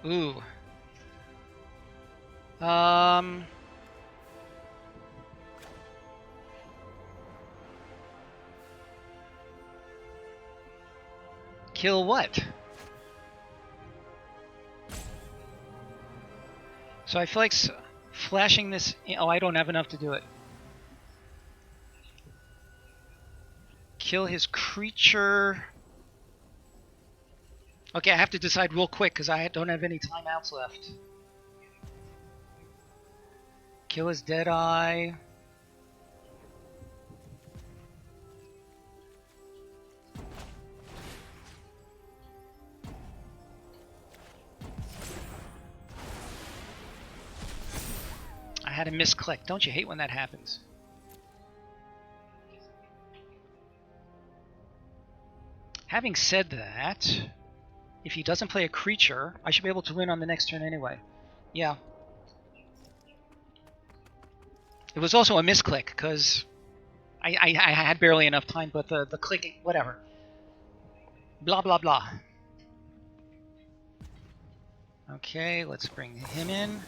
Ooh. Kill what? So I feel like flashing this... Oh, I don't have enough to do it. Kill his creature... Okay, I have to decide real quick because I don't have any timeouts left. Kill his Deadeye. I had a misclick. Don't you hate when that happens? Having said that, if he doesn't play a creature, I should be able to win on the next turn anyway. Yeah. It was also a misclick because I had barely enough time, but the clicking, whatever. Blah, blah, blah. Okay, let's bring him in.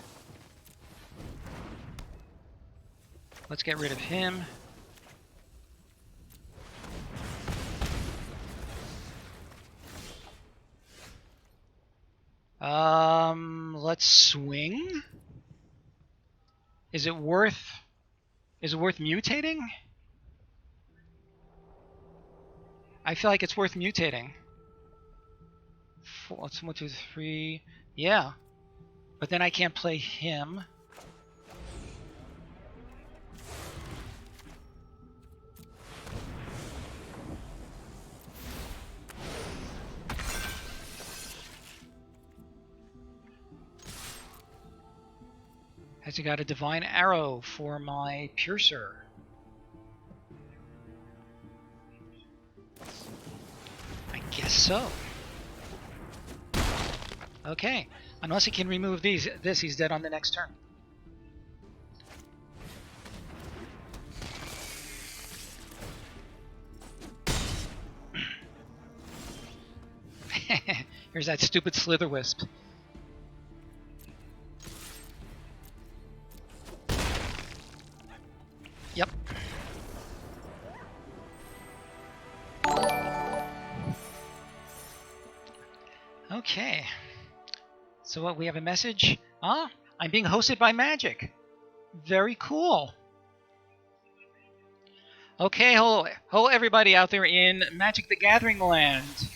Let's get rid of him. Let's swing. Is it worth mutating? I feel like it's worth mutating. 4, 1, 2, 3. Yeah. But then I can't play him. Has he got a divine arrow for my piercer? I guess so. Okay. Unless he can remove this, he's dead on the next turn. Here's that stupid Slitherwisp. Yep. Okay. So what, we have a message? Ah, I'm being hosted by Magic. Very cool. Okay, hello everybody out there in Magic the Gathering land.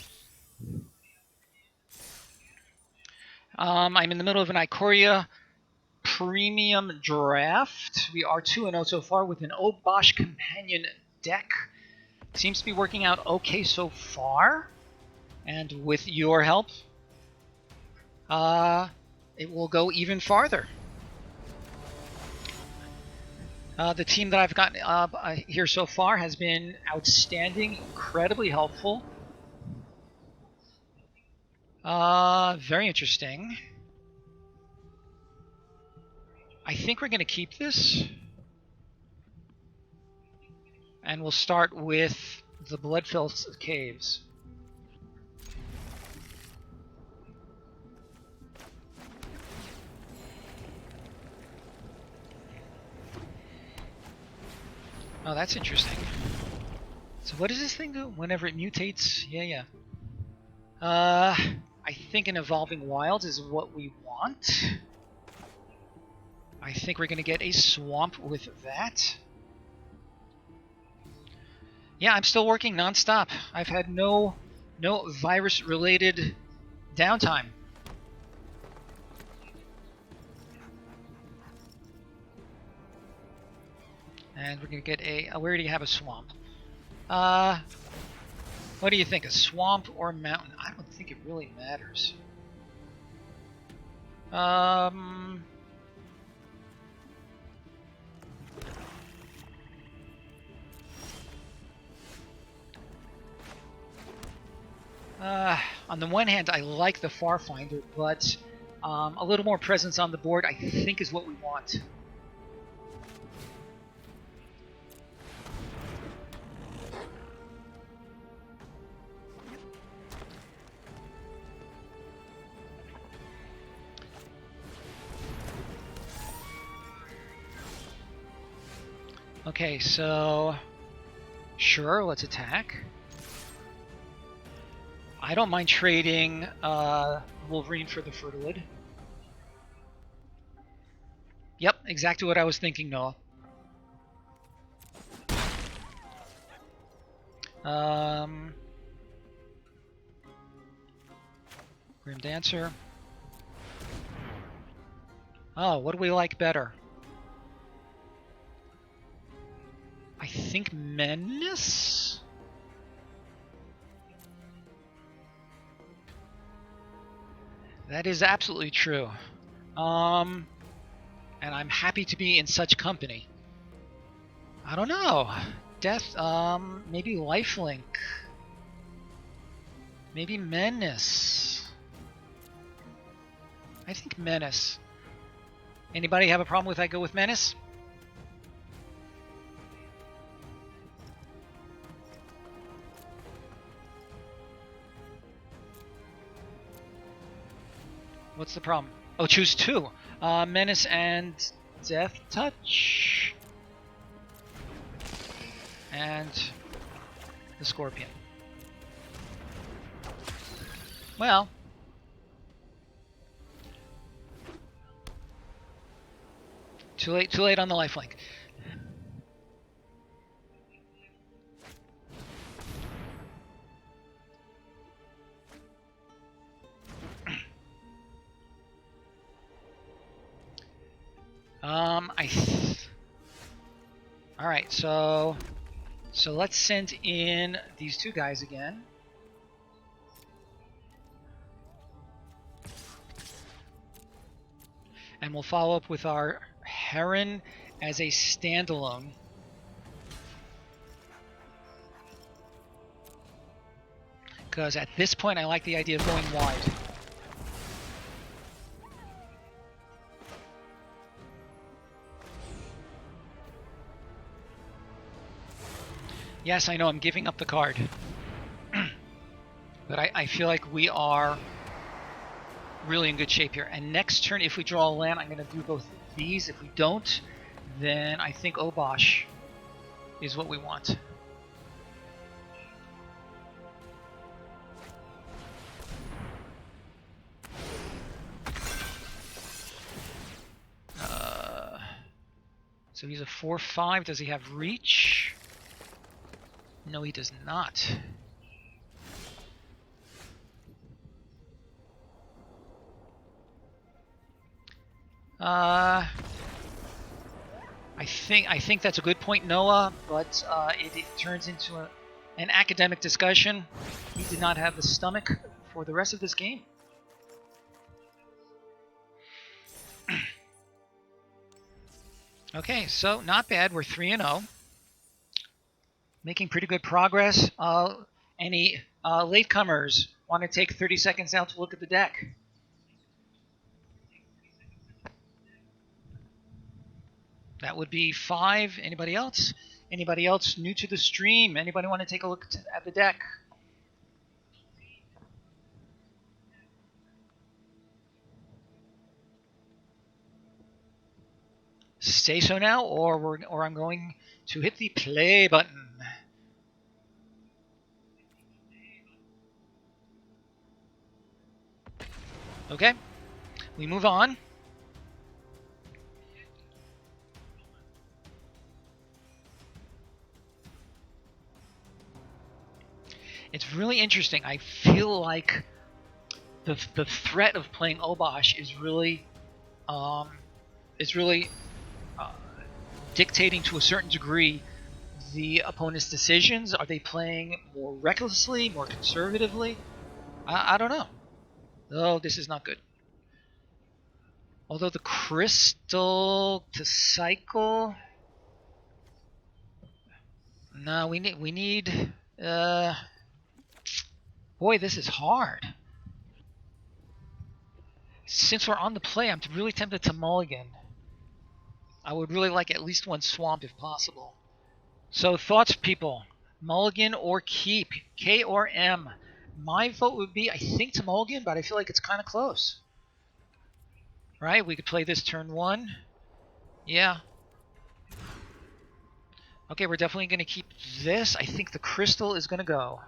I'm in the middle of an Ikoria premium draft. We are 2-0 so far with an Obosh companion deck. Seems to be working out okay so far. And with your help, it will go even farther. The team that I've got here so far has been outstanding, incredibly helpful. Very interesting. I think we're going to keep this. And we'll start with the Bloodfilled Caves. Oh, that's interesting. So what does this thing do? Whenever it mutates? Yeah. I think an Evolving Wilds is what we want. I think we're going to get a Swamp with that. Yeah, I'm still working nonstop. I've had no virus-related downtime. And we're gonna get a. We already have a swamp. What do you think? A swamp or a mountain? I don't think it really matters. On the one hand, I like the Farfinder, but a little more presence on the board, I think, is what we want. Okay, so sure, let's attack. I don't mind trading Wolverine for the Fertilid. Yep, exactly what I was thinking, Noah. Grim Dancer. Oh, what do we like better? I think Menace? That is absolutely true. And I'm happy to be in such company. I don't know. Death, maybe Lifelink. Maybe Menace. I think Menace. Anybody have a problem with I go with Menace? What's the problem? Oh, choose two. Menace and Death Touch. And the Scorpion. Well. Too late on the lifelink. All right, so let's send in these two guys again. And we'll follow up with our Heron as a standalone. Because at this point, I like the idea of going wide. Yes, I know I'm giving up the card. But I feel like we are really in good shape here. And next turn, if we draw a land, I'm going to do both these. If we don't, then I think Obosh is what we want. So he's a 4/5. Does he have reach? No, he does not. I think that's a good point, Noah, but it turns into an academic discussion. He did not have the stomach for the rest of this game. Okay, so not bad. We're 3-0. Making pretty good progress. Any latecomers want to take 30 seconds out to look at the deck? That would be 5. Anybody else? Anybody else new to the stream? Anybody want to take a look at the deck? Say so now, or I'm going to hit the play button. Okay, we move on. It's really interesting. I feel like the threat of playing Obosh is really uh, dictating to a certain degree the opponent's decisions. Are they playing more recklessly, more conservatively? I don't know. Oh, this is not good. Although the crystal to cycle, no, we need. Boy, this is hard. Since we're on the play, I'm really tempted to mulligan. I would really like at least one swamp if possible. So thoughts, people? Mulligan or keep? K or M? My vote would be, I think, to mulligan, but I feel like it's kind of close. Right? We could play this turn 1. Yeah. Okay, we're definitely going to keep this. I think the crystal is going to go.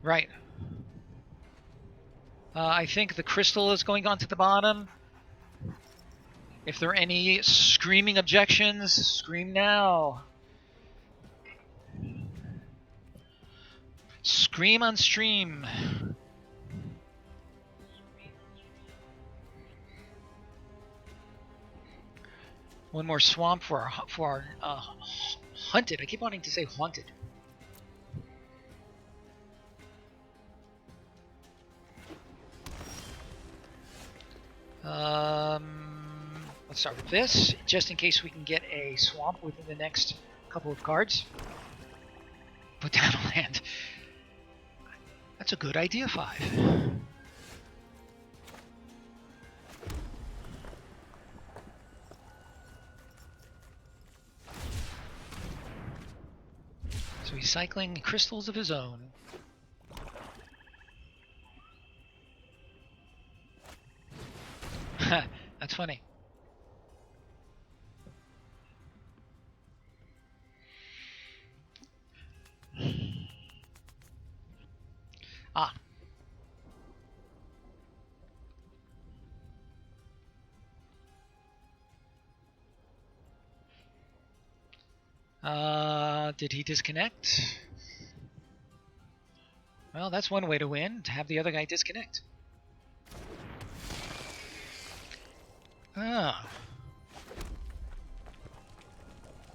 Right. I think the crystal is going on to the bottom. If there are any screaming objections, scream now. Scream on stream. One more swamp for our hunted. I keep wanting to say haunted. Let's start with this, just in case we can get a swamp within the next couple of cards. Put down a land. That's a good idea, 5. So he's cycling crystals of his own. That's funny. Ah. Did he disconnect? Well, that's one way to win, to have the other guy disconnect. Ah.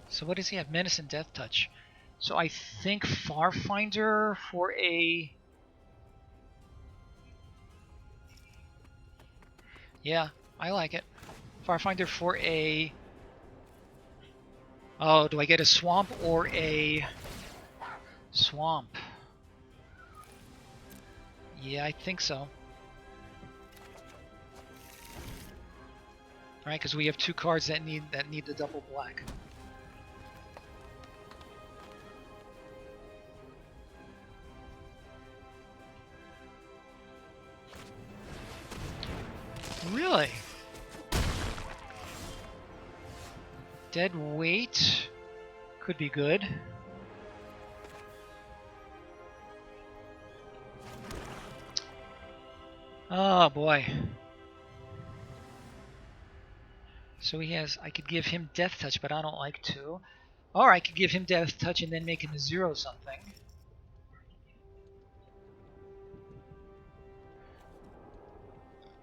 So what does he have? Menace and Death Touch. So I think Farfinder for a... Yeah, I like it. Farfinder for a... Oh, do I get a swamp or a swamp? Yeah, I think so. Right, because we have 2 cards that need the double black. Really? Dead weight could be good. Oh boy. So he has, I could give him Death Touch, but I don't like to. Or I could give him Death Touch and then make him a 0 something.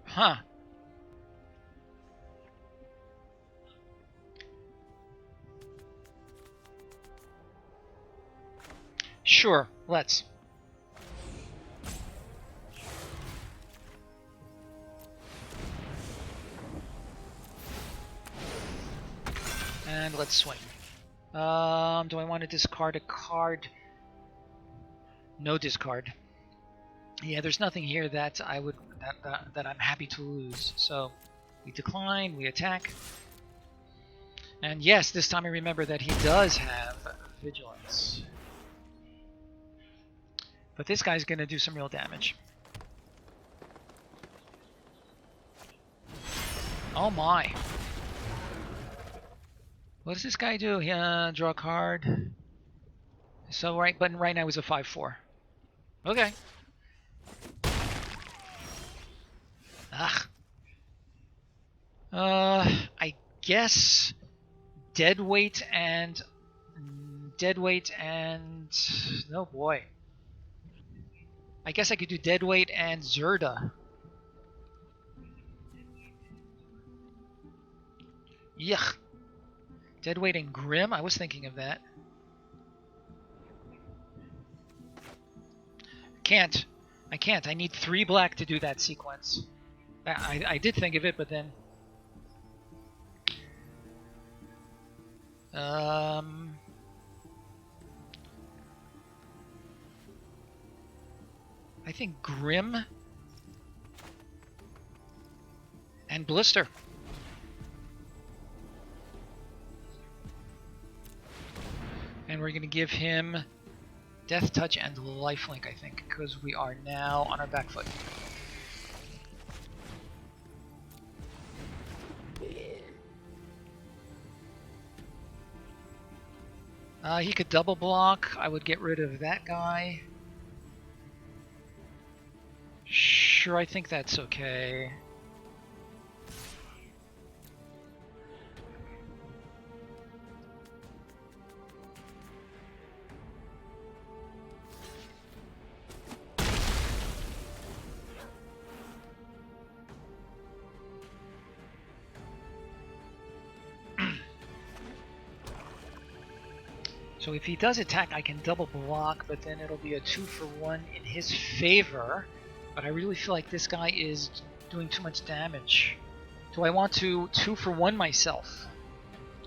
Huh. Sure, let's. And let's swing. Do I want to discard a card? No discard. Yeah, there's nothing here that I would that I'm happy to lose. So we decline, we attack. And yes, this time I remember that he does have vigilance. But this guy's going to do some real damage. Oh my. What does this guy do? Draw a card. So right button right now is a 5/4. Okay. Ugh. I guess deadweight and oh boy. I guess I could do deadweight and Zerda. Yuck. Deadweight and Grim? I was thinking of that. Can't. I can't. I need 3 black to do that sequence. I did think of it, but then... I think Grim and Blister. And we're going to give him Death Touch and Lifelink, I think, because we are now on our back foot. He could double block. I would get rid of that guy. Sure, I think that's okay. So if he does attack, I can double block, but then it'll be a 2-for-1 in his favor. But I really feel like this guy is doing too much damage. Do I want to 2-for-1 myself?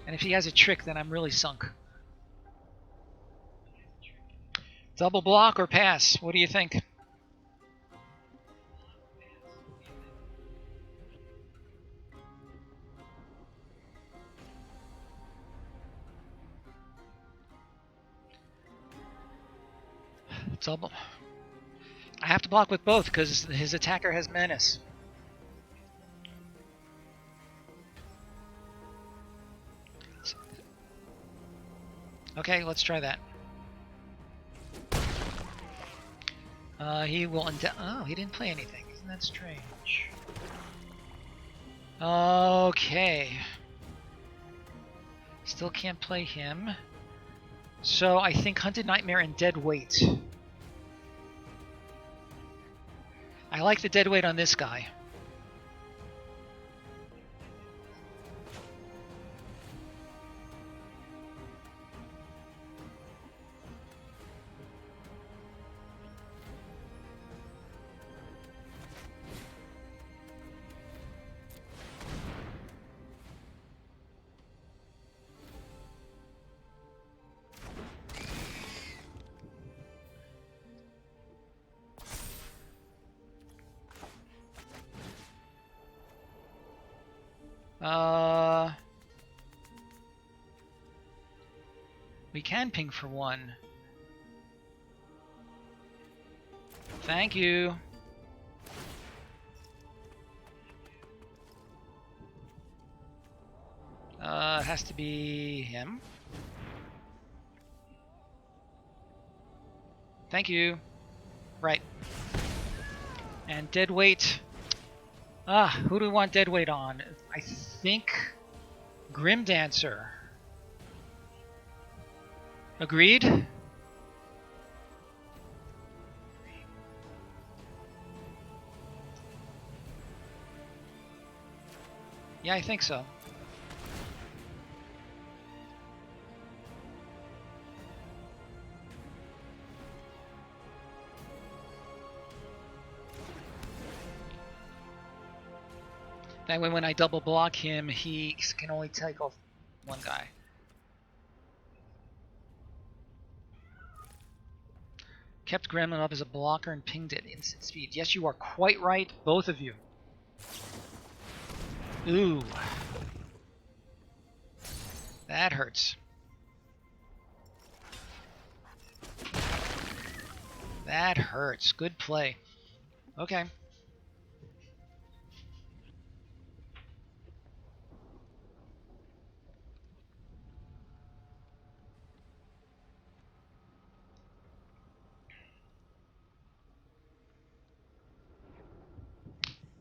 And if he has a trick, then I'm really sunk. Double block or pass? What do you think? Double. I have to block with both because his attacker has menace. Okay, let's try that. He will oh, he didn't play anything. Isn't that strange? Okay. Still can't play him. So I think Hunted Nightmare and Dead Weight. I like the dead weight on this guy. We can ping for 1. Thank you. Has to be him. Thank you. Right. And dead weight. Who do we want dead weight on? I think Grim Dancer. Agreed? Yeah, I think so. That way when I double block him, he can only take off 1 guy. Kept Gremlin up as a blocker and pinged at instant speed. Yes, you are quite right, both of you. Ooh. That hurts. That hurts. Good play. Okay.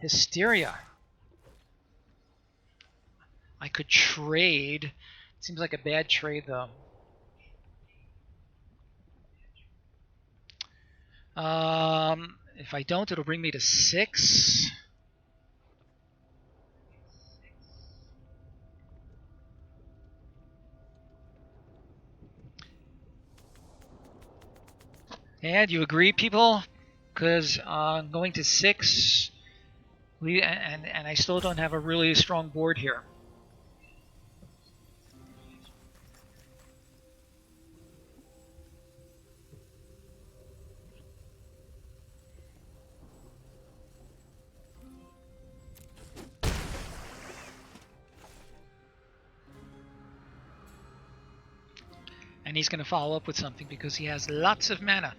Hysteria. I could trade. Seems like a bad trade, though. If I don't, it'll bring me to 6. And you agree, people? Because going to 6, and I still don't have a really strong board here. And he's going to follow up with something because he has lots of mana.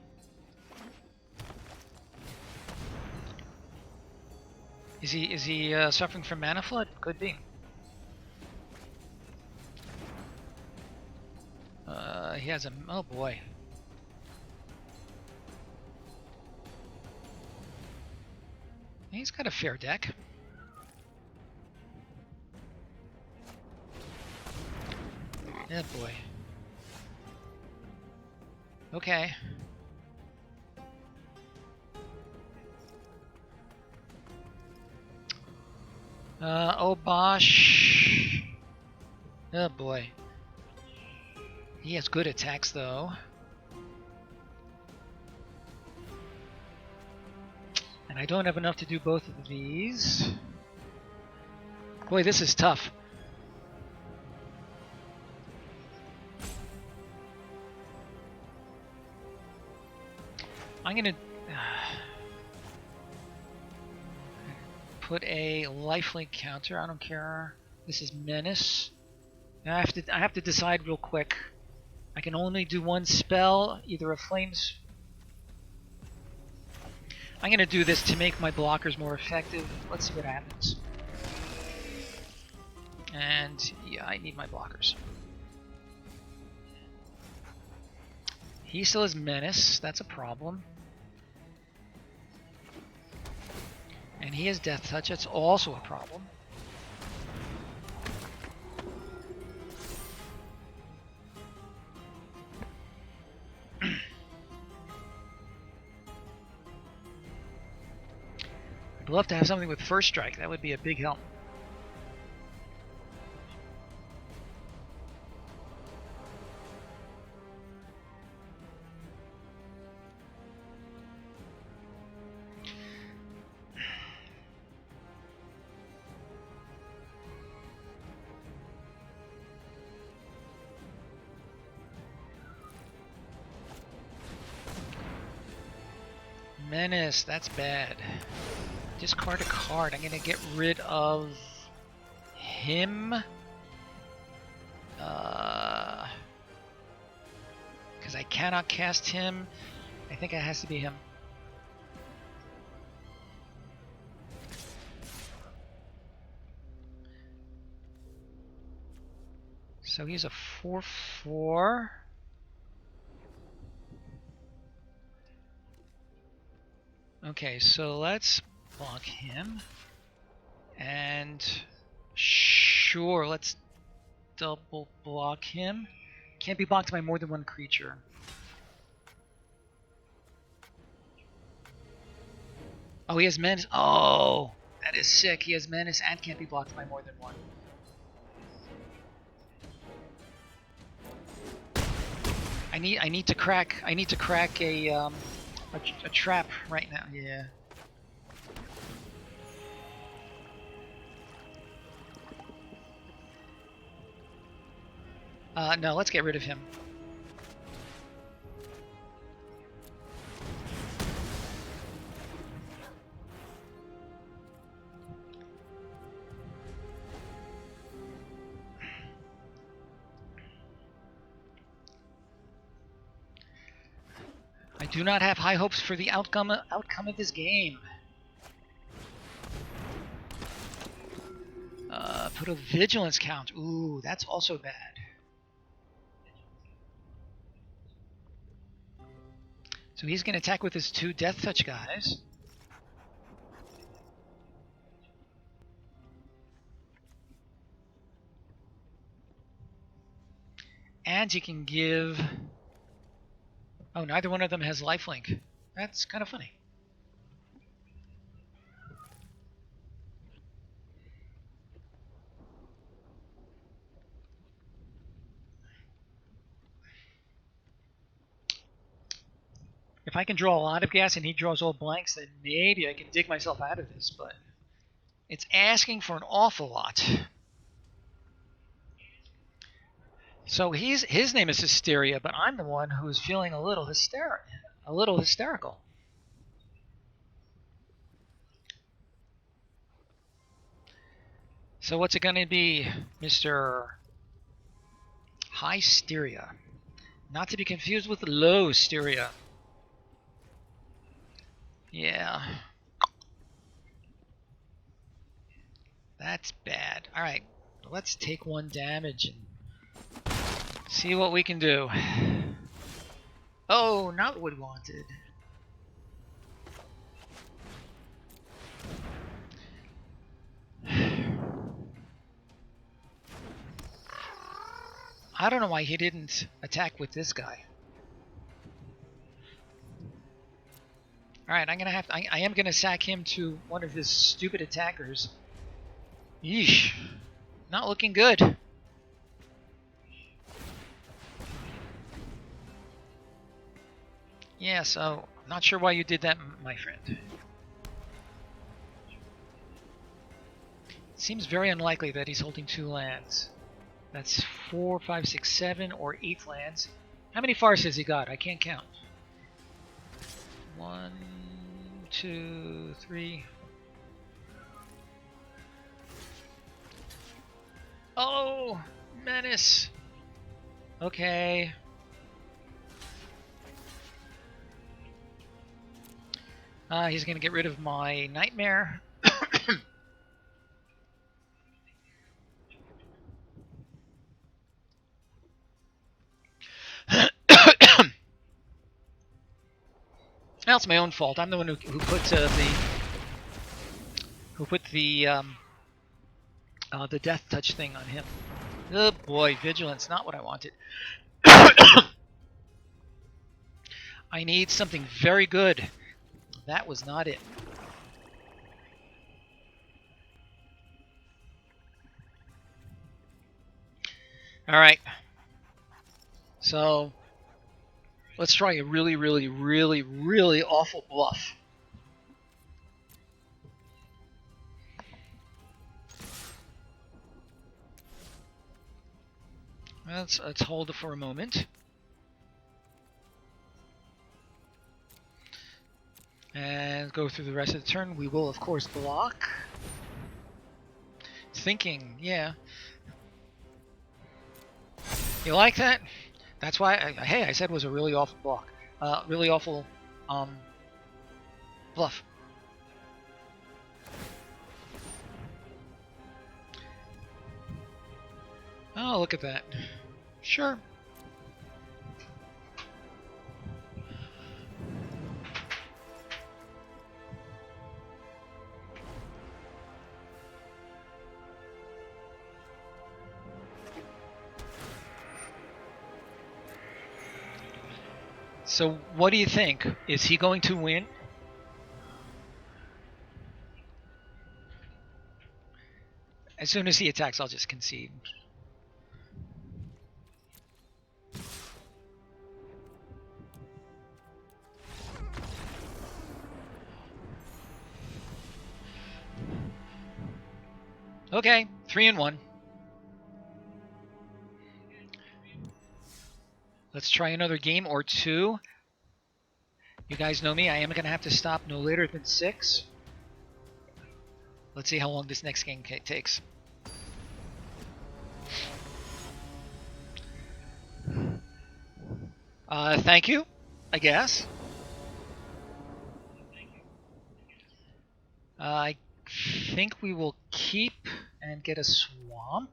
Is he suffering from mana flood? Could be. He has a... oh boy. He's got a fair deck. Yeah, boy. Okay. Obosh. Oh boy. He has good attacks though. And I don't have enough to do both of these. Boy, this is tough. I'm gonna put a lifelink counter. I don't care. This is menace. I have to decide real quick. I can only do one spell, either a flames. I'm gonna do this to make my blockers more effective. Let's see what happens. And yeah, I need my blockers. He still has menace. That's a problem. And he has death touch. That's also a problem. I'd love to have something with first strike. That would be a big help. Menace, that's bad. Discard a card. I'm gonna get rid of him. Because I cannot cast him. I think it has to be him. So he's a 4/4. Okay, so let's block him. And sure, let's double block him. Can't be blocked by more than one creature. Oh, he has menace. Oh, that is sick. He has menace and can't be blocked by more than one. I need to crack a trap right now. Yeah. No, let's get rid of him. I do not have high hopes for the outcome of this game. Put a vigilance count. Ooh, that's also bad. So he's going to attack with his 2 death touch guys. lands he can give... Oh, neither one of them has lifelink. That's kind of funny. If I can draw a lot of gas and he draws all blanks, then maybe I can dig myself out of this, but it's asking for an awful lot. So his name is Hysteria, but I'm the one who's feeling a little hysterical. So what's it going to be, Mr. Hysteria? Not to be confused with low hysteria. Yeah. That's bad. Alright, let's take 1 damage and see what we can do. Oh, not what we wanted. I don't know why he didn't attack with this guy. Alright, I am gonna sack him to one of his stupid attackers. Yeesh. Not looking good. Yeah, so not sure why you did that, my friend. Seems very unlikely that he's holding 2 lands. That's 4, 5, 6, 7, or 8 lands. How many fars has he got? I can't count. 1, 2, 3. Oh, menace. Okay. He's gonna get rid of my nightmare. Well, it's my own fault. I'm the one who put the death touch thing on him. Oh boy, vigilance, not what I wanted. I need something very good. That was not it. All right. So let's try a really, really, really, really awful bluff. Let's hold it for a moment. And go through the rest of the turn. We will, of course, block. Thinking, yeah. You like that? That's why, hey, I said it was a really awful block. Really awful bluff. Oh, look at that. Sure. So what do you think? Is he going to win? As soon as he attacks, I'll just concede. Okay, 3-1. Let's try another game or 2. You guys know me. I am going to have to stop no later than 6. Let's see how long this next game takes. Thank you, I guess. I think we will keep and get a swamp.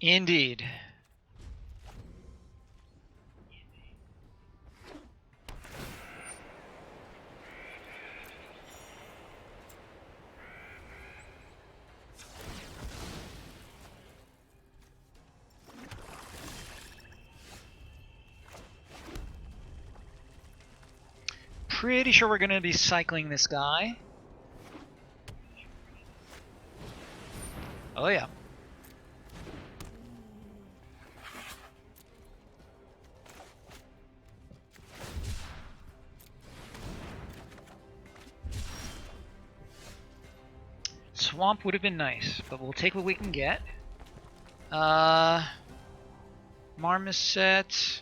Indeed. Pretty sure we're going to be cycling this guy. Oh yeah. Swamp would have been nice, but we'll take what we can get. Marmoset,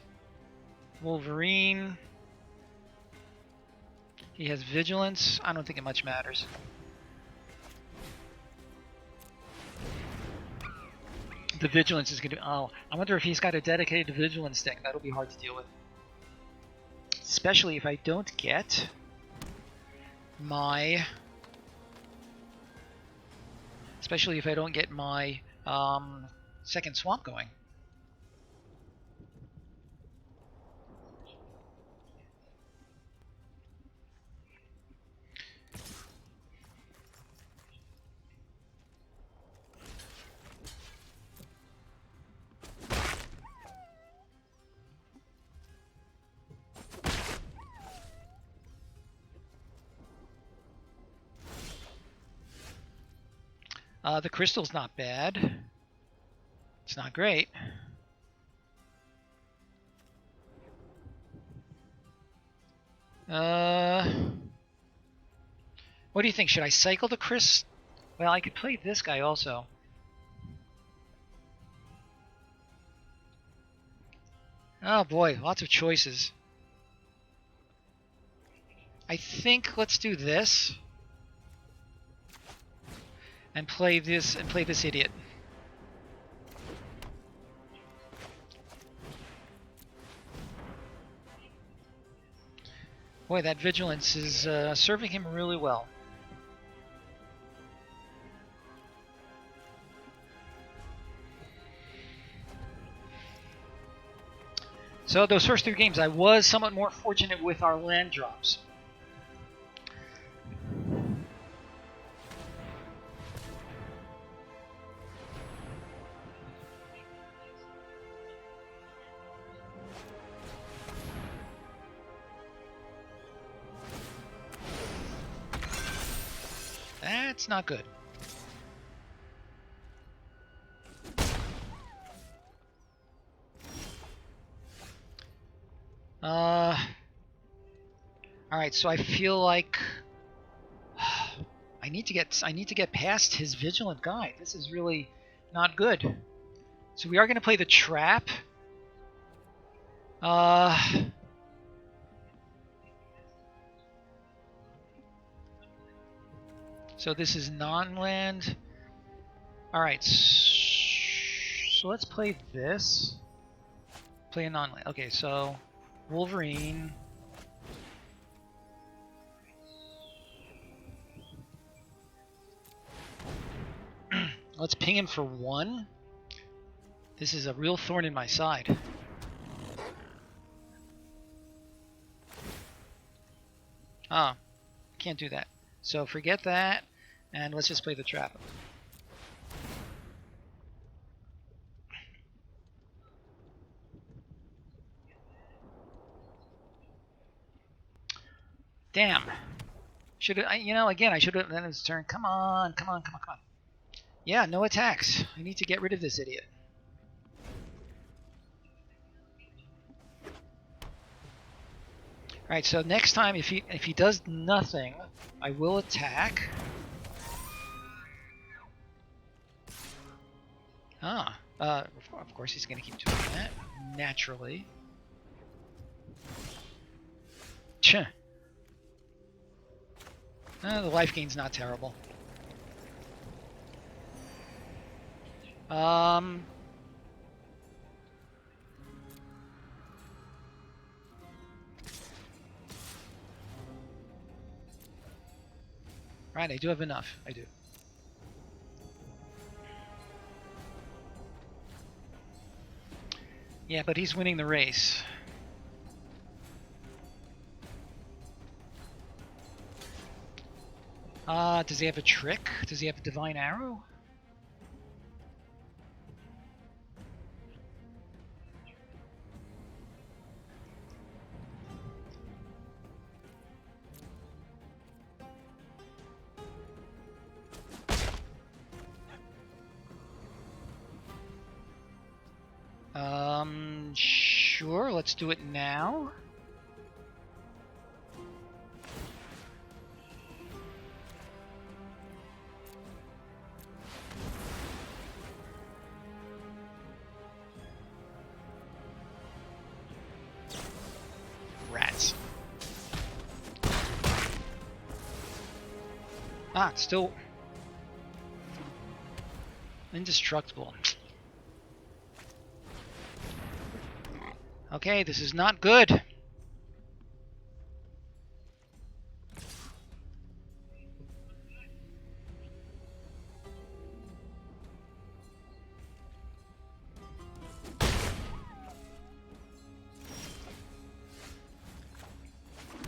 Wolverine. He has Vigilance. I don't think it much matters. The Vigilance is going to... Oh, I wonder if he's got a dedicated Vigilance deck. That'll be hard to deal with. Especially if I don't get my... Especially if I don't get my second Swamp going. The crystal's not bad. It's not great. What do you think? Should I cycle the crystal? Well, I could play this guy also. Oh boy, lots of choices. I think let's do this. And play this idiot. Boy, that Vigilance is serving him really well. So those first 3 games, I was somewhat more fortunate with our land drops. That's not good. All right, so I feel like I need to get past his Vigilant guy. This is really not good. So we are going to play the trap. So this is non-land. All right, so let's play this. Play a non-land. Okay, so Wolverine. Let's ping him for 1. This is a real thorn in my side. Ah, can't do that. So forget that, and let's just play the trap. Damn. Should I, again, I should have done his turn. Come on, come on, come on, come on. Yeah, no attacks. I need to get rid of this idiot. Alright, so next time if he does nothing, I will attack. Of course he's gonna keep doing that. Naturally. Tch. The life gain's not terrible. Right, I do have enough. I do. Yeah, but he's winning the race. Does he have a trick? Does he have a divine arrow? Sure, let's do it now. Rats. It's still indestructible. Okay, this is not good.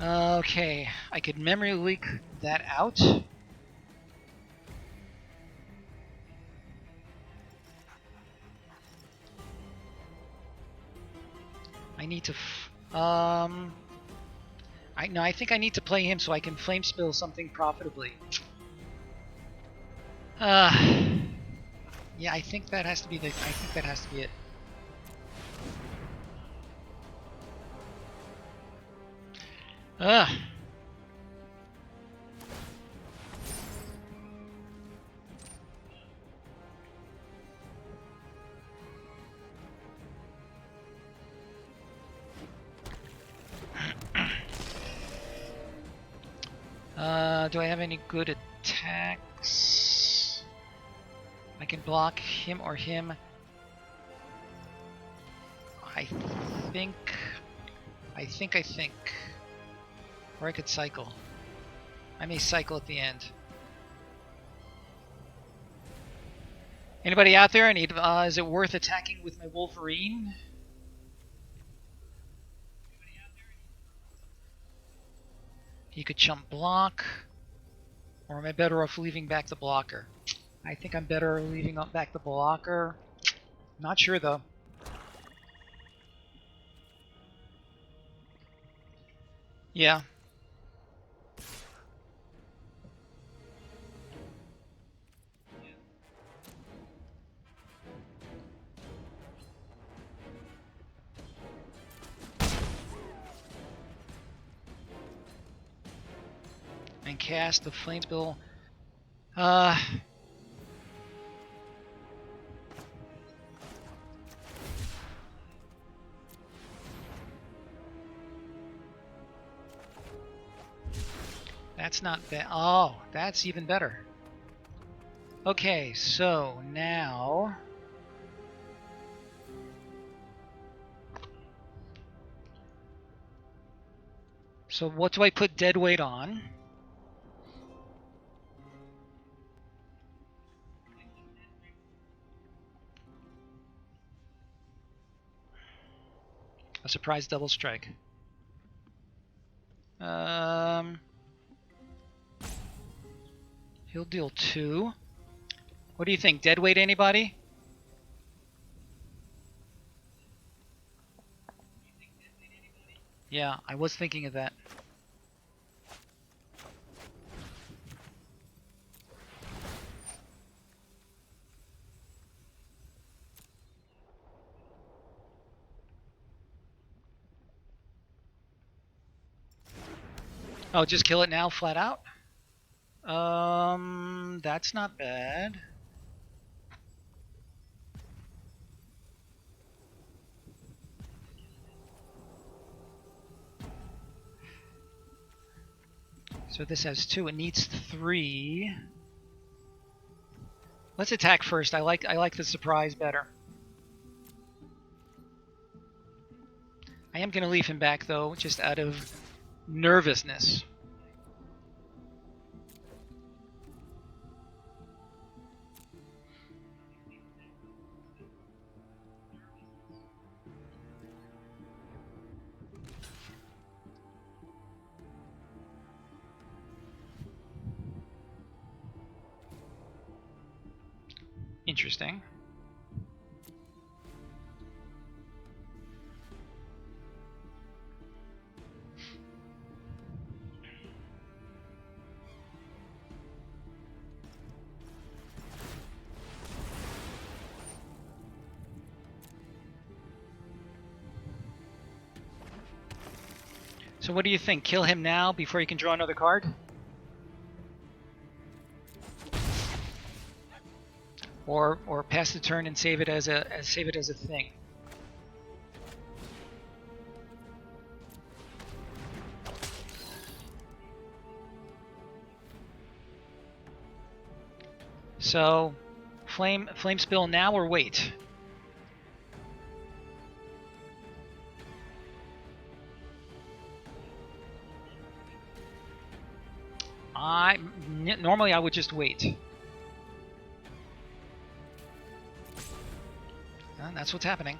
Okay, I could memory leak that out. I need to. I think I need to play him so I can flame spill something profitably. Yeah, I think that has to be it. Do I have any good attacks? I can block him or him. I think. Or I could cycle. I may cycle at the end. Anybody out there? Is it worth attacking with my Wolverine? He could chump block. Or am I better off leaving back the blocker? I think I'm better leaving back the blocker. Not sure though. Yeah. And cast the flame spill. That's not bad. Oh, that's even better. Okay, so now. So what do I put dead weight on? A surprise double strike. He'll deal 2. What do you think? Dead weight anybody? Yeah, I was thinking of that. Oh, just kill it now, flat out? That's not bad. So this has 2, it needs 3. Let's attack first. I like the surprise better. I am gonna leave him back though, just out of nervousness. Interesting. So what do you think? Kill him now before you can draw another card? Or pass the turn and save it as a thing. So, flame spill now or wait? Normally I would just wait. And that's what's happening.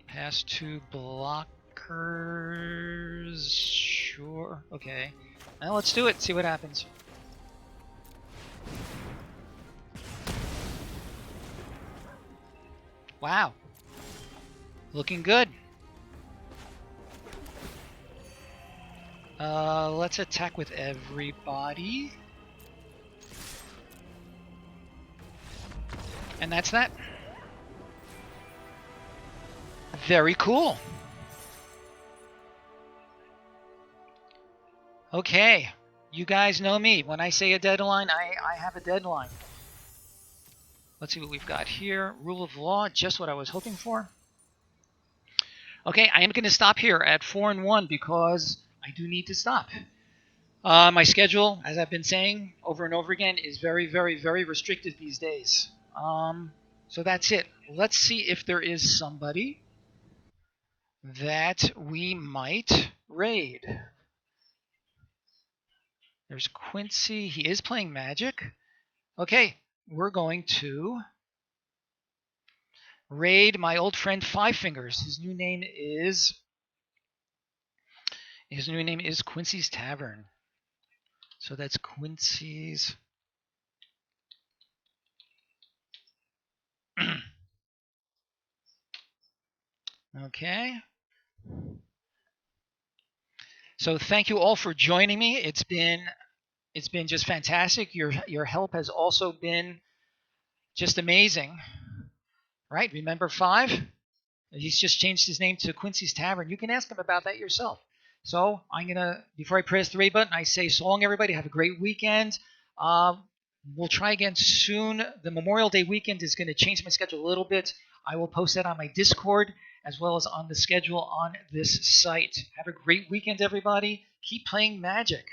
Pass two blockers. Sure. Okay. Now let's do it. See what happens. Wow. Looking good. Let's attack with everybody. And that's that. Very cool. Okay. You guys know me. When I say a deadline, I have a deadline. Let's see what we've got here. Rule of law, just what I was hoping for. Okay, I am going to stop here at 4-1 because I do need to stop. My schedule, as I've been saying over and over again, is very, very, very restricted these days. So that's it. Let's see if there is somebody that we might raid. There's Quincy. He is playing Magic. Okay, we're going to raid my old friend Five Fingers. His new name is Quincy's Tavern. So that's Quincy's. Okay. So thank you all for joining me. It's been just fantastic. Your help has also been just amazing. Right? Remember Five? He's just changed his name to Quincy's Tavern. You can ask him about that yourself. So I'm gonna, before I press the raid button, I say so long, everybody. Have a great weekend. We'll try again soon. The Memorial Day weekend is going to change my schedule a little bit. I will post that on my Discord as well as on the schedule on this site. Have a great weekend, everybody. Keep playing Magic.